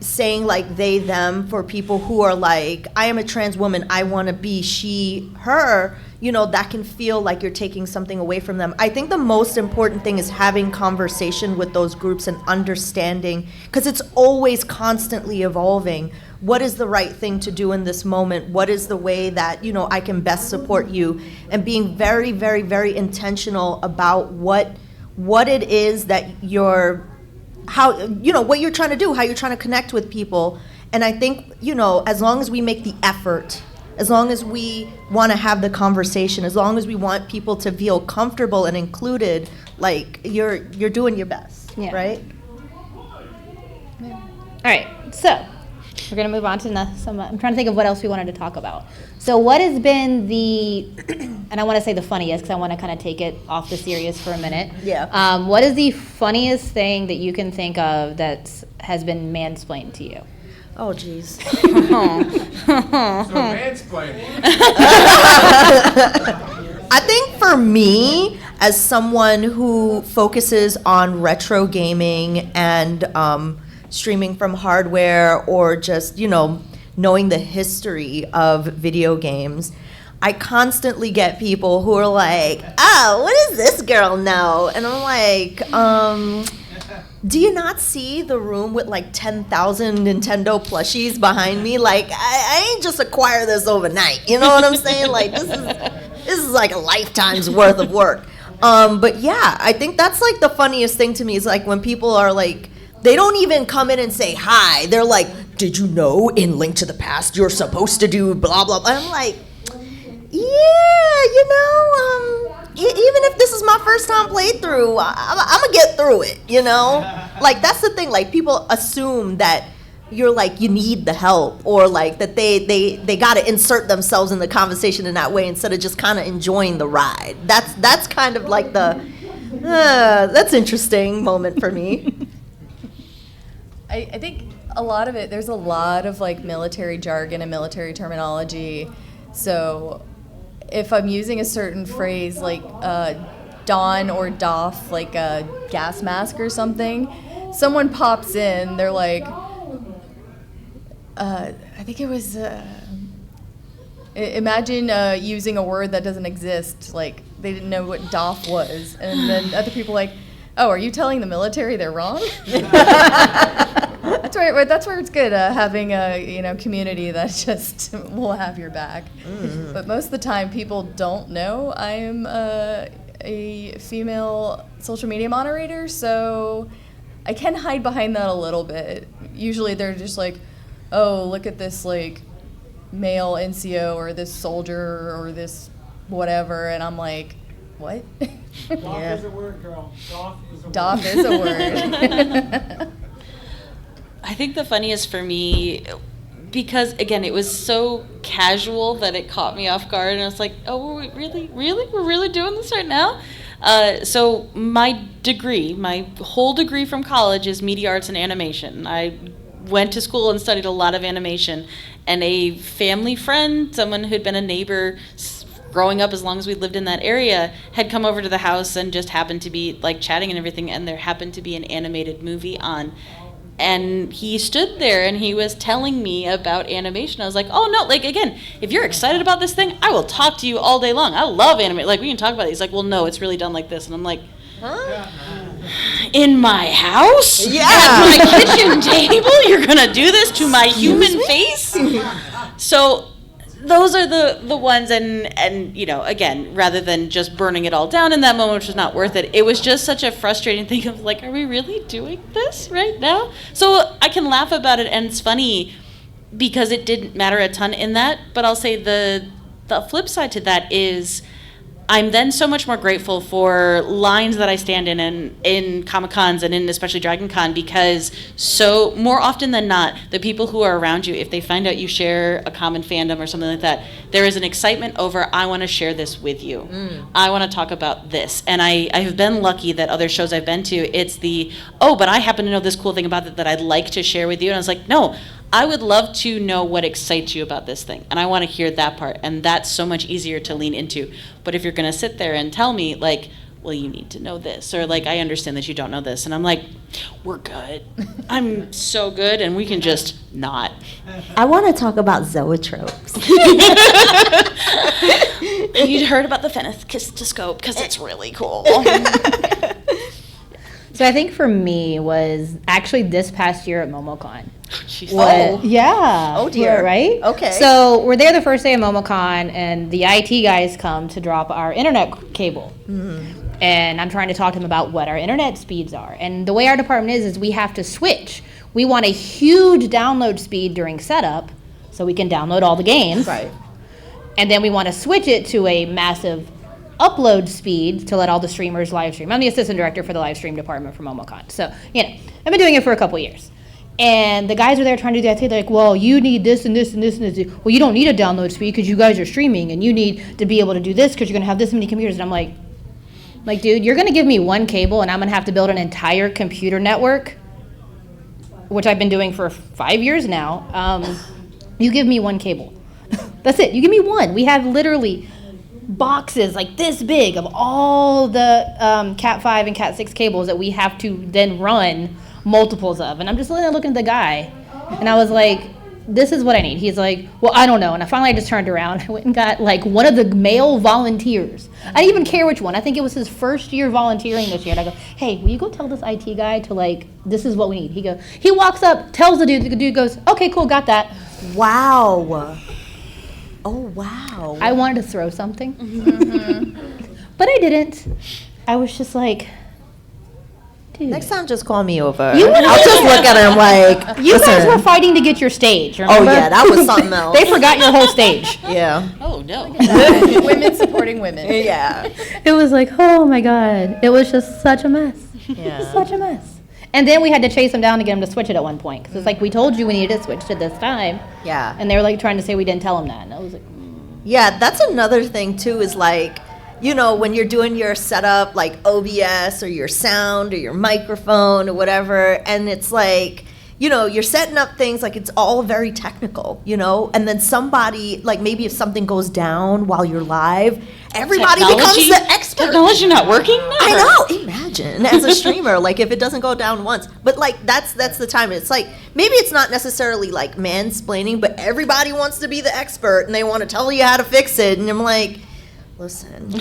saying like they, them for people who are like, I am a trans woman, I want to be she, her, that can feel like you're taking something away from them. I think the most important thing is having conversation with those groups and understanding, because it's always constantly evolving. What is the right thing to do in this moment? What is the way that, I can best support you? And being very, very, very intentional about what it is that what you're trying to do, how you're trying to connect with people. And I think, as long as we make the effort, as long as we want to have the conversation, as long as we want people to feel comfortable and included, like you're doing your best, right? All right, so we're going to move on to I'm trying to think of what else we wanted to talk about. So what has been and I want to say the funniest because I want to kind of take it off the serious for a minute. Yeah. What is the funniest thing that you can think of that has been mansplained to you? Oh, geez. So mansplaining. I think for me, as someone who focuses on retro gaming and streaming from hardware, or just, knowing the history of video games, I constantly get people who are like, oh, what does this girl know? And I'm like, do you not see the room with like 10,000 Nintendo plushies behind me? Like, I ain't just acquire this overnight. You know what I'm saying? Like, this is like a lifetime's worth of work. But yeah, I think that's like the funniest thing to me is like when people are like, they don't even come in and say hi. They're like, did you know in Link to the Past you're supposed to do blah, blah, blah. I'm like, yeah, even if this is my first time playthrough, I'm gonna get through it, Like, that's the thing, like, people assume that you're like, you need the help, or like that they gotta insert themselves in the conversation in that way instead of just kind of enjoying the ride. That's kind of like the That's interesting moment for me. I think a lot of it, there's a lot of like military jargon and military terminology. So if I'm using a certain phrase like don or doff, like a gas mask or something, someone pops in, they're like, I think it was, imagine using a word that doesn't exist, like they didn't know what doff was. And then other people like, oh, are you telling the military they're wrong? That's where it's good having a community that just will have your back. Mm-hmm. But most of the time, people don't know I'm a female social media moderator, so I can hide behind that a little bit. Usually, they're just like, "Oh, look at this like male NCO or this soldier or this whatever," and I'm like, "What?" Doff is a word, girl. Doff is a word. I think the funniest for me, because again, it was so casual that it caught me off guard, and I was like, "Oh, we're really doing this right now?" So my whole degree from college is media arts and animation. I went to school and studied a lot of animation, and a family friend, someone who'd been a neighbor growing up as long as we lived in that area, had come over to the house and just happened to be like chatting and everything, and there happened to be an animated movie on. And he stood there and he was telling me about animation. I was like, oh no, like again, if you're excited about this thing, I will talk to you all day long. I love anime. Like we can talk about it. He's like, well, no, it's really done like this. And I'm like, huh? In my house? Yeah. At my kitchen table? You're gonna do this to my human face? So those are the ones, and again, rather than just burning it all down in that moment, which was not worth it, it was just such a frustrating thing of like, are we really doing this right now? So I can laugh about it, and it's funny because it didn't matter a ton in that, but I'll say the flip side to that is I'm then so much more grateful for lines that I stand in Comic-Cons and in especially Dragon Con, because so more often than not, the people who are around you, if they find out you share a common fandom or something like that, there is an excitement over, I want to share this with you. I want to talk about this. And I have been lucky that other shows I've been to, it's but I happen to know this cool thing about it that I'd like to share with you. And I was like, no, I would love to know what excites you about this thing, and I want to hear that part, and that's so much easier to lean into. But if you're going to sit there and tell me, like, well, you need to know this, or like, I understand that you don't know this, and I'm like, we're good. I'm so good, and we can just not. I want to talk about zoetropes. You'd heard about the phenakistoscope, because it's really cool. So I think for me was actually this past year at MomoCon. Yeah. Oh dear. Right? Okay. So we're there the first day of MomoCon, and the IT guys come to drop our internet cable. Mm-hmm. And I'm trying to talk to them about what our internet speeds are. And the way our department is we have to switch. We want a huge download speed during setup so we can download all the games. Right. And then we want to switch it to a massive upload speed to let all the streamers live stream. I'm the assistant director for the live stream department for MomoCon. So, I've been doing it for a couple years. And the guys are there trying to do that. They're like, well, you need this and this and this and this. Well, you don't need a download speed because you guys are streaming, and you need to be able to do this because you're going to have this many computers. And I'm like, dude, you're going to give me one cable and I'm going to have to build an entire computer network, which I've been doing for 5 years now. You give me one cable. That's it. You give me one. We have literally boxes like this big of all the Cat 5 and Cat 6 cables that we have to then run multiples of. And I'm just looking at the guy, and I was like, this is what I need. He's like, well, I don't know. And I just turned around. I went and got like one of the male volunteers. I didn't even care which one. I think it was his first year volunteering this year. And I go, hey, will you go tell this IT guy to like, this is what we need. He walks up, tells the dude goes, okay, cool, got that. Wow. Oh, wow. I wanted to throw something, but I didn't. I was just like, dude. Next time, just call me over. I'll just look at him like, you guys listen. were fighting to get your stage, remember? Oh, yeah, that was something else. They forgot your whole stage. Yeah. Oh, no. Women supporting women. Yeah. It was like, oh my God. It was just such a mess. Yeah. Such a mess. And then we had to chase them down to get them to switch it at one point. Because it's like, we told you we needed to switch to this time. Yeah. And they were like trying to say we didn't tell them that. And I was like, Yeah, that's another thing too, is like, you know, when you're doing your setup, like OBS or your sound or your microphone or whatever, and it's like, you know, you're setting up things like it's all very technical, you know, and then somebody, like maybe if something goes down while you're live, everybody becomes the expert. Technology not working? Never. I know. Imagine as a streamer, like if it doesn't go down once, but like that's the time. It's like maybe it's not necessarily like mansplaining, but everybody wants to be the expert and they want to tell you how to fix it. And I'm like, listen,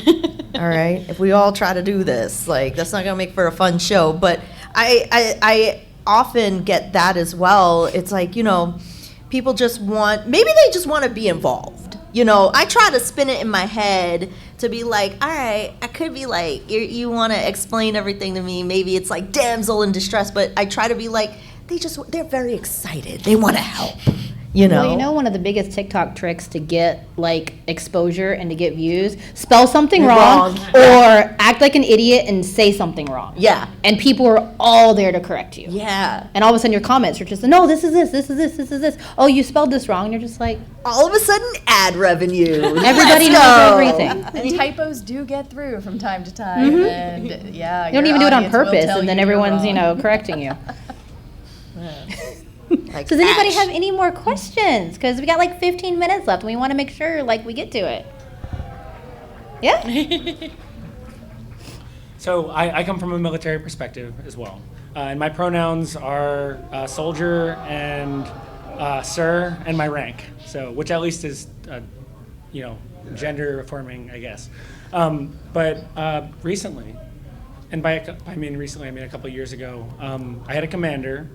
all right, if we all try to do this, like that's not gonna make for a fun show. But I often get that as well. It's like, you know, people just want, maybe they just want to be involved. You know, I try to spin it in my head to be like, all right, I could be like, you want to explain everything to me. Maybe it's like damsel in distress, but I try to be like, they're very excited. They want to help. You know? Well, you know, one of the biggest TikTok tricks to get like exposure and to get views, spell something wrong or act like an idiot and say something wrong. Yeah. And people are all there to correct you. Yeah. And all of a sudden your comments are just, no, this is this. Oh, you spelled this wrong. And you're just like, all of a sudden ad revenue. everybody knows everything. And typos do get through from time to time. And yeah, You don't your even do it on audience will purpose, tell and then you're everyone's, wrong. correcting you. Like, Does anybody Ash. have any more questions? Because we got like 15 minutes left, and we want to make sure like we get to it. Yeah. So I come from a military perspective as well. And my pronouns are soldier and sir and my rank. So, which at least is, gender affirming, I guess. But recently, and by I mean recently, I mean a couple of years ago, I had a commander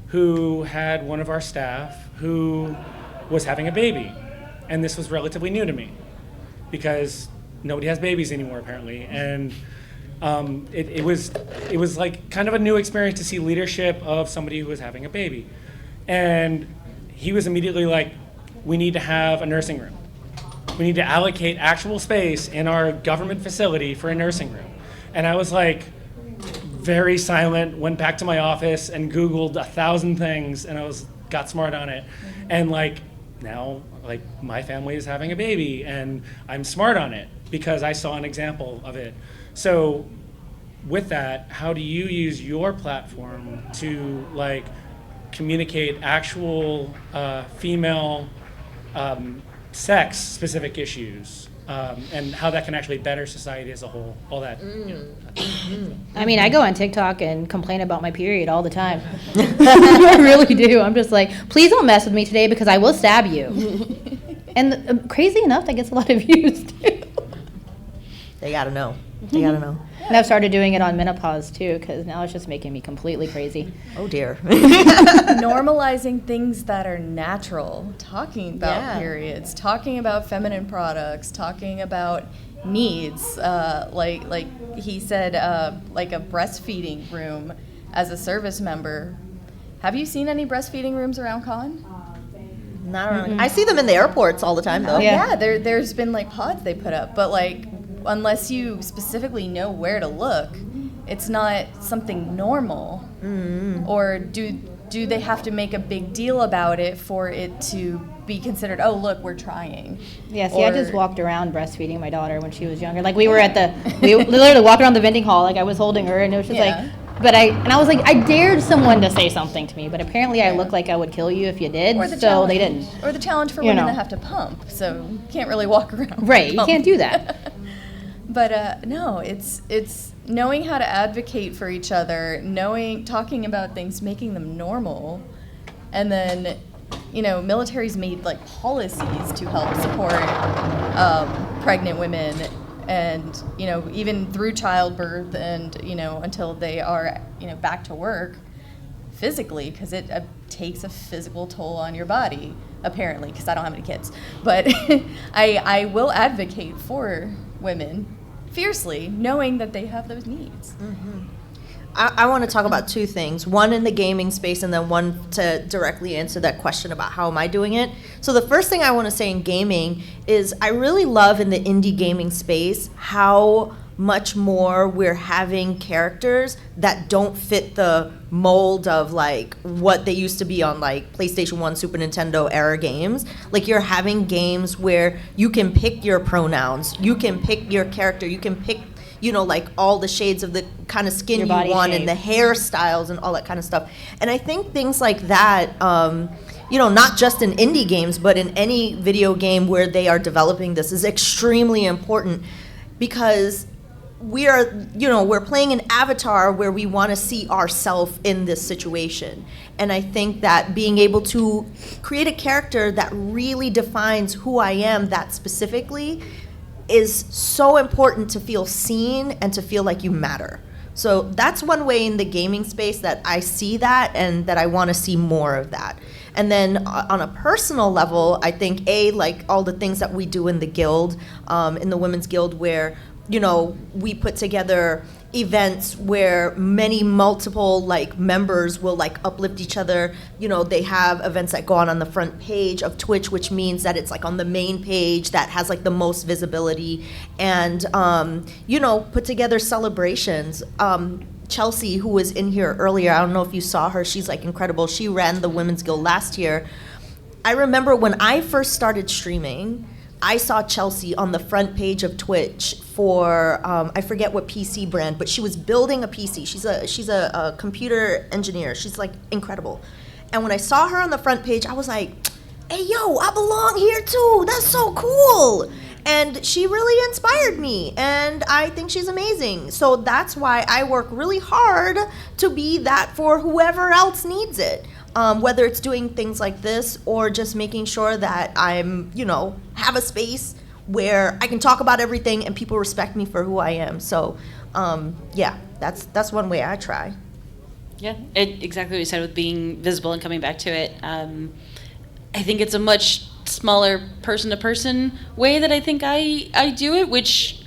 who had one of our staff who was having a baby. And this was relatively new to me because nobody has babies anymore apparently. And it was like kind of a new experience to see leadership of somebody who was having a baby. And he was immediately like, we need to have a nursing room. We need to allocate actual space in our government facility for a nursing room. And I was like, very silent, went back to my office and Googled 1,000 things and got smart on it. And like now, like my family is having a baby and I'm smart on it because I saw an example of it. So with that, how do you use your platform to like communicate actual female sex specific issues? And how that can actually better society as a whole, all that. I mean, I go on TikTok and complain about my period all the time. I really do. I'm just like, please don't mess with me today because I will stab you. And crazy enough, that gets a lot of views too. They gotta know. They gotta know. And I've started doing it on menopause too, because now it's just making me completely crazy. Oh dear. Normalizing things that are natural, talking about Yeah. periods, talking about feminine products, talking about needs, like he said, like a breastfeeding room as a service member. Have you seen any breastfeeding rooms around con? Not really. I see them in the airports all the time though. Yeah. There's been like pods they put up, but like unless you specifically know where to look, it's not something normal. Or do they have to make a big deal about it for it to be considered, oh look, we're trying? Yeah, see, I just walked around breastfeeding my daughter when she was younger. Like we were we literally walked around the vending hall, like I was holding her, and it was just Yeah. like, I was like, I dared someone to say something to me, but apparently I look like I would kill you if you did, Or the so challenge, they didn't. Or the challenge for You women know. that have to pump, so you can't really walk around. with Right, a you pump. can't do that. But no, it's knowing how to advocate for each other, talking about things, making them normal, and then, military's made like policies to help support pregnant women, and even through childbirth, and until they are back to work physically, because it takes a physical toll on your body, apparently, because I don't have any kids. But I will advocate for women fiercely, knowing that they have those needs. I want to talk about two things. One in the gaming space and then one to directly answer that question about how am I doing it. So the first thing I want to say in gaming is I really love in the indie gaming space how much more we're having characters that don't fit the mold of like what they used to be on like PlayStation 1, Super Nintendo era games. Like you're having games where you can pick your pronouns, you can pick your character, you can pick, you know, like all the shades of the kind of skin Your you body want shape. and the hairstyles and all that kind of stuff. And I think things like that, you know, not just in indie games, but in any video game where they are developing this is extremely important, because we are, you know, we're playing an avatar where we want to see ourselves in this situation. And I think that being able to create a character that really defines who I am that specifically is so important to feel seen and to feel like you matter. So that's one way in the gaming space that I see that and that I want to see more of that. And then on a personal level, I think like all the things that we do in the guild, in the Women's Guild, where, you know, we put together events where multiple like members will like uplift each other. You know, they have events that go on the front page of Twitch, which means that it's like on the main page that has like the most visibility, and you know, put together celebrations. Chelsea, who was in here earlier, I don't know if you saw her, she's like incredible. She ran the Women's Guild last year. I remember when I first started streaming, I saw Chelsea on the front page of Twitch for, I forget what PC brand, but she was building a PC. She's a computer engineer. She's like incredible. And when I saw her on the front page, I was like, hey, yo, I belong here too. That's so cool. And she really inspired me, and I think she's amazing. So that's why I work really hard to be that for whoever else needs it. Whether it's doing things like this or just making sure that I'm, you know, have a space where I can talk about everything and people respect me for who I am. So, yeah, that's one way I try. Yeah, exactly what you said with being visible and coming back to it. I think it's a much smaller person-to-person way that I think I do it, which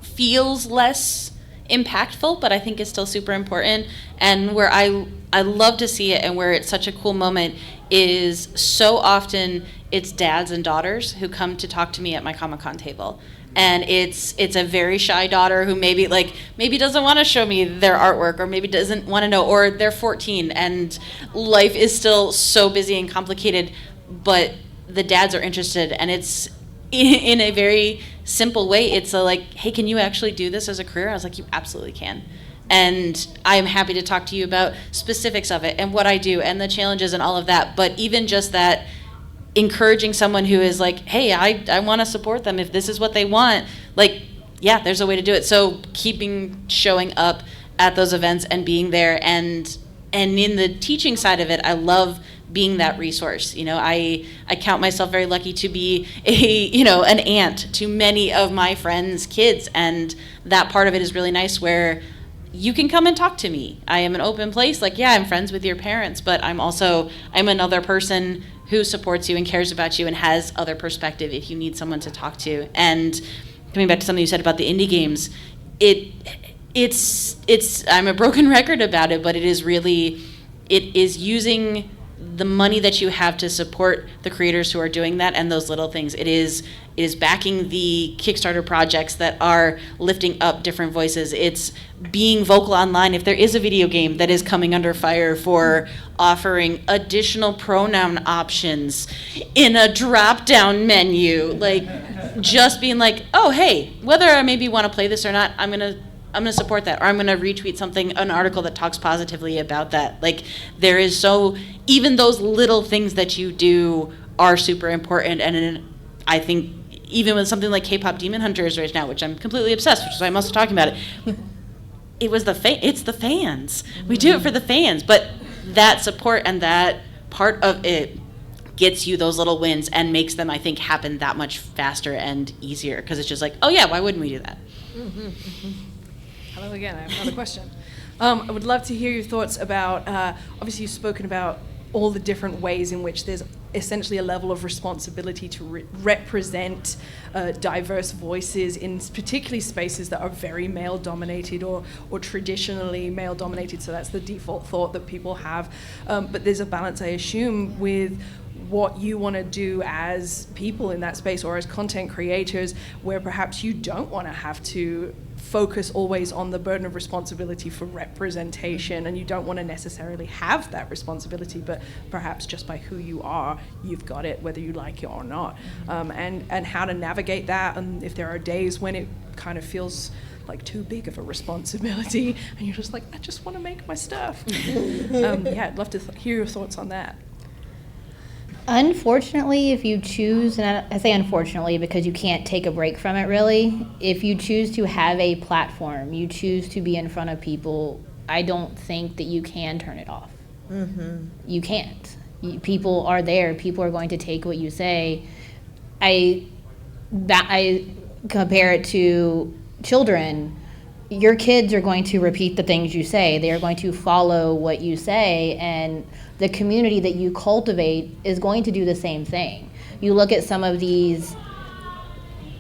feels less impactful, but I think is still super important. And where I love to see it and where it's such a cool moment is so often it's dads and daughters who come to talk to me at my Comic-Con table. And it's a very shy daughter who maybe doesn't want to show me their artwork, or maybe doesn't want to know, or they're 14 and life is still so busy and complicated, but the dads are interested, and it's in a very simple way. It's like, hey, can you actually do this as a career? I was like, you absolutely can. And I'm happy to talk to you about specifics of it and what I do and the challenges and all of that. But even just that, encouraging someone who is like, hey, I want to support them if this is what they want. Like, yeah, there's a way to do it. So showing up at those events and being there, and in the teaching side of it, I love being that resource. You know, I count myself very lucky to be an aunt to many of my friends' kids, and that part of it is really nice where you can come and talk to me. I am an open place. Like, yeah, I'm friends with your parents, but I'm another person who supports you and cares about you and has other perspective if you need someone to talk to. And coming back to something you said about the indie games, it's I'm a broken record about it, but it is using the money that you have to support the creators who are doing that and those little things. It is backing the Kickstarter projects that are lifting up different voices. It's being vocal online if there is a video game that is coming under fire for offering additional pronoun options in a drop-down menu. Like, just being like, oh, hey, whether I maybe want to play this or not, I'm gonna support that, or I'm gonna retweet an article that talks positively about that. Like, there is even those little things that you do are super important. And I think even with something like K-pop Demon Hunters right now, which I'm completely obsessed, which is why I'm also talking about it, it's the fans. We do it for the fans, but that support and that part of it gets you those little wins and makes them, I think, happen that much faster and easier, because it's just like, oh yeah, why wouldn't we do that? Hello again, I have another question. I would love to hear your thoughts about, obviously you've spoken about all the different ways in which there's essentially a level of responsibility to represent diverse voices in particularly spaces that are very male dominated or traditionally male dominated, so that's the default thought that people have. But there's a balance, I assume, with what you want to do as people in that space or as content creators, where perhaps you don't want to have to focus always on the burden of responsibility for representation, and you don't want to necessarily have that responsibility, but perhaps just by who you are, you've got it, whether you like it or not. And how to navigate that, and if there are days when it kind of feels like too big of a responsibility, and you're just like, I just want to make my stuff. Yeah, I'd love to hear your thoughts on that. Unfortunately, if you choose, and I say unfortunately because you can't take a break from it really, if you choose to have a platform, you choose to be in front of people, I don't think that you can turn it off. Mm-hmm. You can't. People are there. People are going to take what you say. I compare it to children. Your kids are going to repeat the things you say. They are going to follow what you say, and the community that you cultivate is going to do the same thing. You look at some of these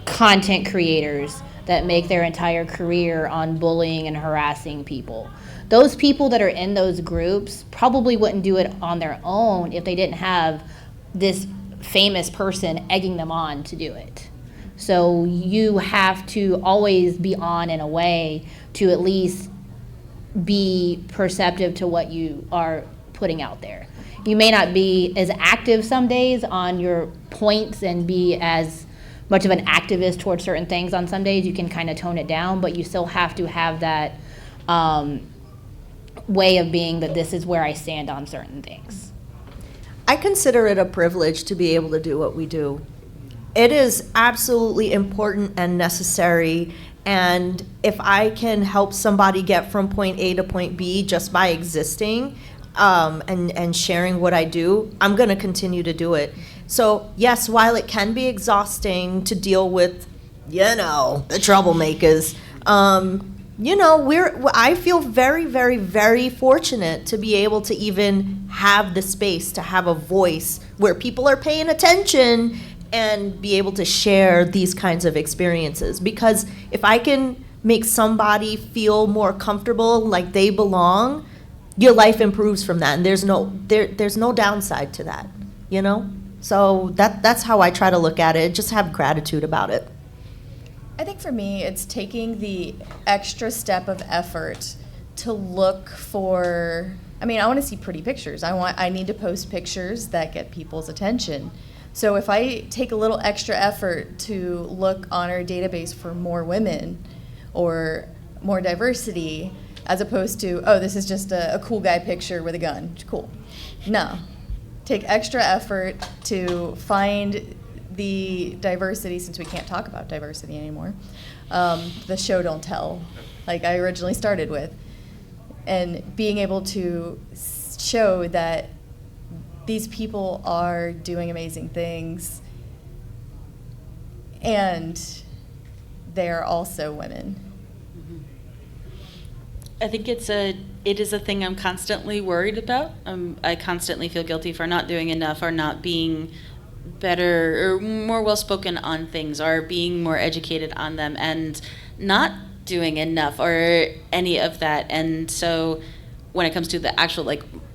content creators that make their entire career on bullying and harassing people. Those people that are in those groups probably wouldn't do it on their own if they didn't have this famous person egging them on to do it. So you have to always be on in a way to at least be perceptive to what you are putting out there. You may not be as active some days on your points and be as much of an activist towards certain things on some days. You can kind of tone it down, but you still have to have that way of being that this is where I stand on certain things. I consider it a privilege to be able to do what we do. It is absolutely important and necessary, and if I can help somebody get from point A to point B just by existing and sharing what I do, I'm going to continue to do it. So yes, while it can be exhausting to deal with, the troublemakers, I feel very, very, very fortunate to be able to even have the space to have a voice where people are paying attention and be able to share these kinds of experiences. Because if I can make somebody feel more comfortable, like they belong, your life improves from that. And there's no downside to that, So that's how I try to look at it. Just have gratitude about it. I think for me, it's taking the extra step of effort to look for, I want to see pretty pictures. I need to post pictures that get people's attention. So if I take a little extra effort to look on our database for more women or more diversity, as opposed to, this is just a cool guy picture with a gun, cool. No, take extra effort to find the diversity, since we can't talk about diversity anymore, the show don't tell, like I originally started with, and being able to show that these people are doing amazing things, and they're also women. I think it is a thing I'm constantly worried about. I constantly feel guilty for not doing enough, or not being better or more well-spoken on things, or being more educated on them, and not doing enough or any of that. And so when it comes to the actual,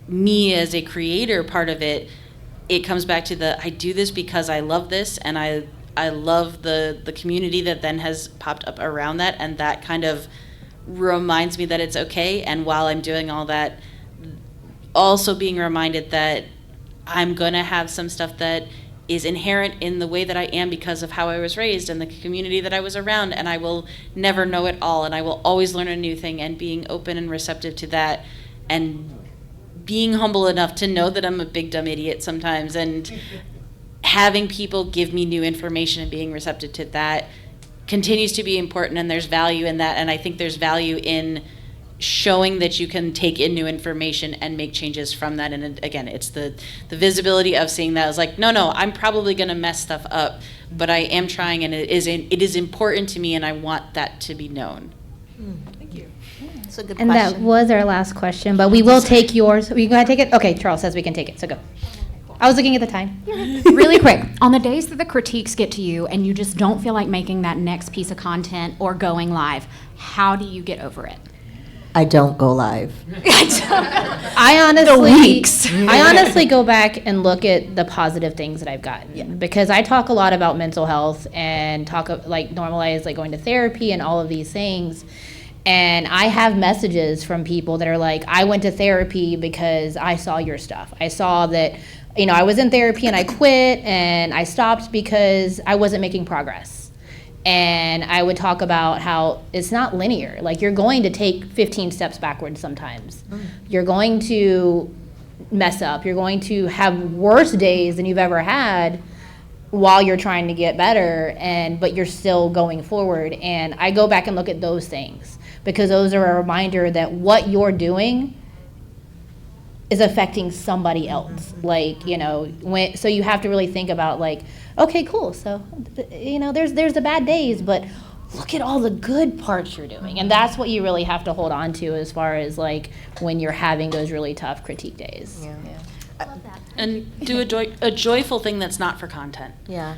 me as a creator part of it, it comes back to I do this because I love this, and I love the community that then has popped up around that, and that kind of reminds me that it's okay. And while I'm doing all that, also being reminded that I'm gonna have some stuff that is inherent in the way that I am because of how I was raised and the community that I was around, and I will never know it all, and I will always learn a new thing, and being open and receptive to that, and being humble enough to know that I'm a big dumb idiot sometimes, and having people give me new information and being receptive to that continues to be important, and there's value in that. And I think there's value in showing that you can take in new information and make changes from that. And again, it's the visibility of seeing that as no, I'm probably going to mess stuff up, but I am trying, and it is important to me, and I want that to be known. Thank you. That's a good And question. that was our last question, but we will take yours. We go ahead and take it? Okay, Charles says we can take it, so go. I was looking at the time. Really quick, on the days that the critiques get to you and you just don't feel like making that next piece of content or going live, how do you get over it? I don't go live. I honestly go back and look at the positive things that I've gotten because I talk a lot about mental health and normalize like going to therapy and all of these things. And I have messages from people that are like, I went to therapy because I saw your stuff. I saw that, I was in therapy and I quit and I stopped because I wasn't making progress. And I would talk about how it's not linear. Like, you're going to take 15 steps backwards sometimes. You're going to mess up. You're going to have worse days than you've ever had while you're trying to get better, but you're still going forward. And I go back and look at those things because those are a reminder that what you're doing is affecting somebody else. So you have to really think about okay, cool. So, there's the bad days, but look at all the good parts you're doing. And that's what you really have to hold on to as far as when you're having those really tough critique days. Yeah. And do a joyful thing that's not for content. Yeah.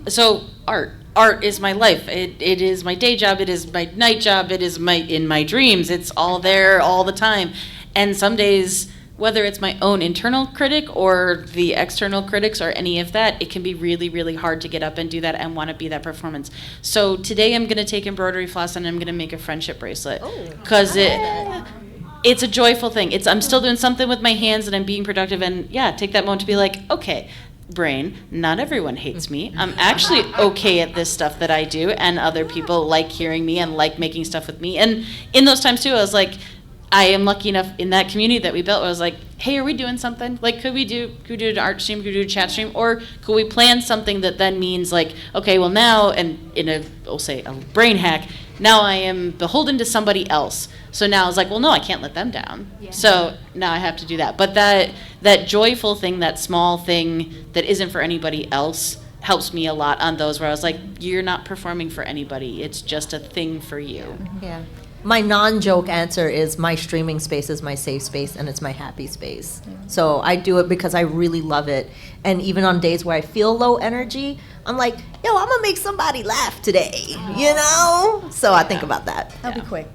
So art is my life. It is my day job. It is my night job. It is in my dreams. It's all there all the time. And some days, whether it's my own internal critic or the external critics or any of that, it can be really, really hard to get up and do that and want to be that performance. So today I'm going to take embroidery floss and I'm going to make a friendship bracelet. Because it's a joyful thing. I'm still doing something with my hands and I'm being productive, and take that moment to be like, okay, brain, not everyone hates me. I'm actually okay at this stuff that I do, and other people like hearing me and like making stuff with me. And in those times too, I was like, I am lucky enough in that community that we built where I was like, hey, are we doing something? Could we do an art stream? Could we do a chat stream? Or could we plan something that then means okay, well now, and we'll say a brain hack, now I am beholden to somebody else. So now I was like, well, no, I can't let them down. Yeah. So now I have to do that. But that joyful thing, that small thing that isn't for anybody else helps me a lot on those where I was like, you're not performing for anybody. It's just a thing for you. Yeah. My non-joke answer is my streaming space is my safe space and it's my happy space. So I do it because I really love it. And even on days where I feel low energy, I'm like, I'm going to make somebody laugh today, So I think about that. I'll be quick.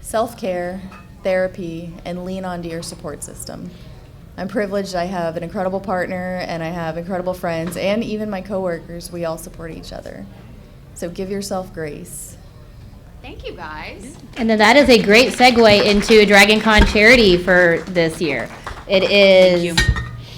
Self-care, therapy, and lean onto your support system. I'm privileged. I have an incredible partner and I have incredible friends, and even my coworkers. We all support each other. So give yourself grace. Thank you, guys. And then that is a great segue into Dragon Con charity for this year. It is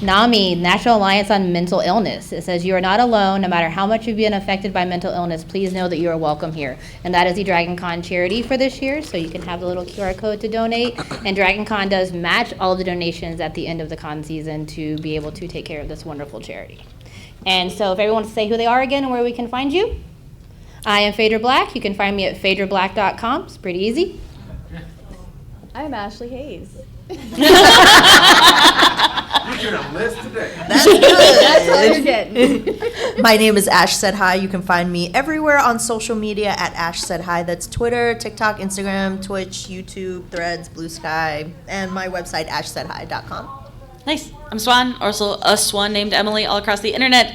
NAMI, National Alliance on Mental Illness. It says, you are not alone. No matter how much you've been affected by mental illness, please know that you are welcome here. And that is the Dragon Con charity for this year. So you can have the little QR code to donate. And Dragon Con does match all of the donations at the end of the con season to be able to take care of this wonderful charity. And so if everyone wants to say who they are again and where we can find you. I am Phaedra Black. You can find me at phaedrablack.com. It's pretty easy. I'm Ashley Hayes. You're gonna list today. That's good. That's all you're getting. My name is Ash Said Hi. You can find me everywhere on social media at Ash Said Hi. That's Twitter, TikTok, Instagram, Twitch, YouTube, Threads, Blue Sky, and my website, ashsaidhi.com. Nice. I'm Swan, also a Swan named Emily, all across the internet.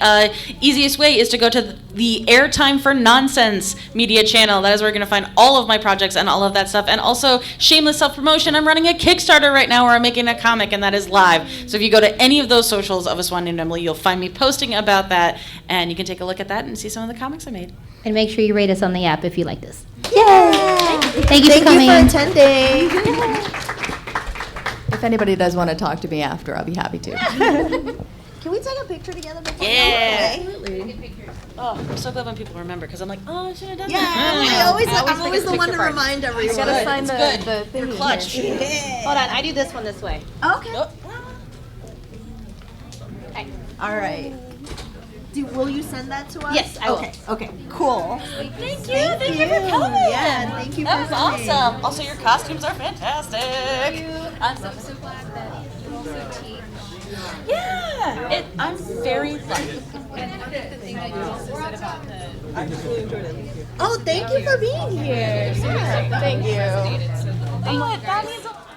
Easiest way is to go to the Airtime for Nonsense media channel. That is where you're going to find all of my projects and all of that stuff. And also, shameless self-promotion. I'm running a Kickstarter right now where I'm making a comic, and that is live. So if you go to any of those socials of a Swan named Emily, you'll find me posting about that, and you can take a look at that and see some of the comics I made. And make sure you rate us on the app if you like this. Yay! Thank you for coming. Thank you for attending. If anybody does want to talk to me after, I'll be happy to. Can we take a picture together before? Yeah. Absolutely. Oh, I'm so glad when people remember, because I'm like, oh, I should have done Yeah, that. I'm always the one to remind everyone. I gotta sign It's the thing. You're clutch. Hold on, I do this one this way. Okay. Oh. All right. Will you send that to us? Yes, I will. Okay. Cool. Thank you for coming. Yeah, thank you That for was coming. awesome. Also, your costumes are fantastic. I'm so glad that you also teach. Yeah, I'm very lucky. And one of the things that you also said about the Oh, thank you for being here. Thank you. so That means a lot.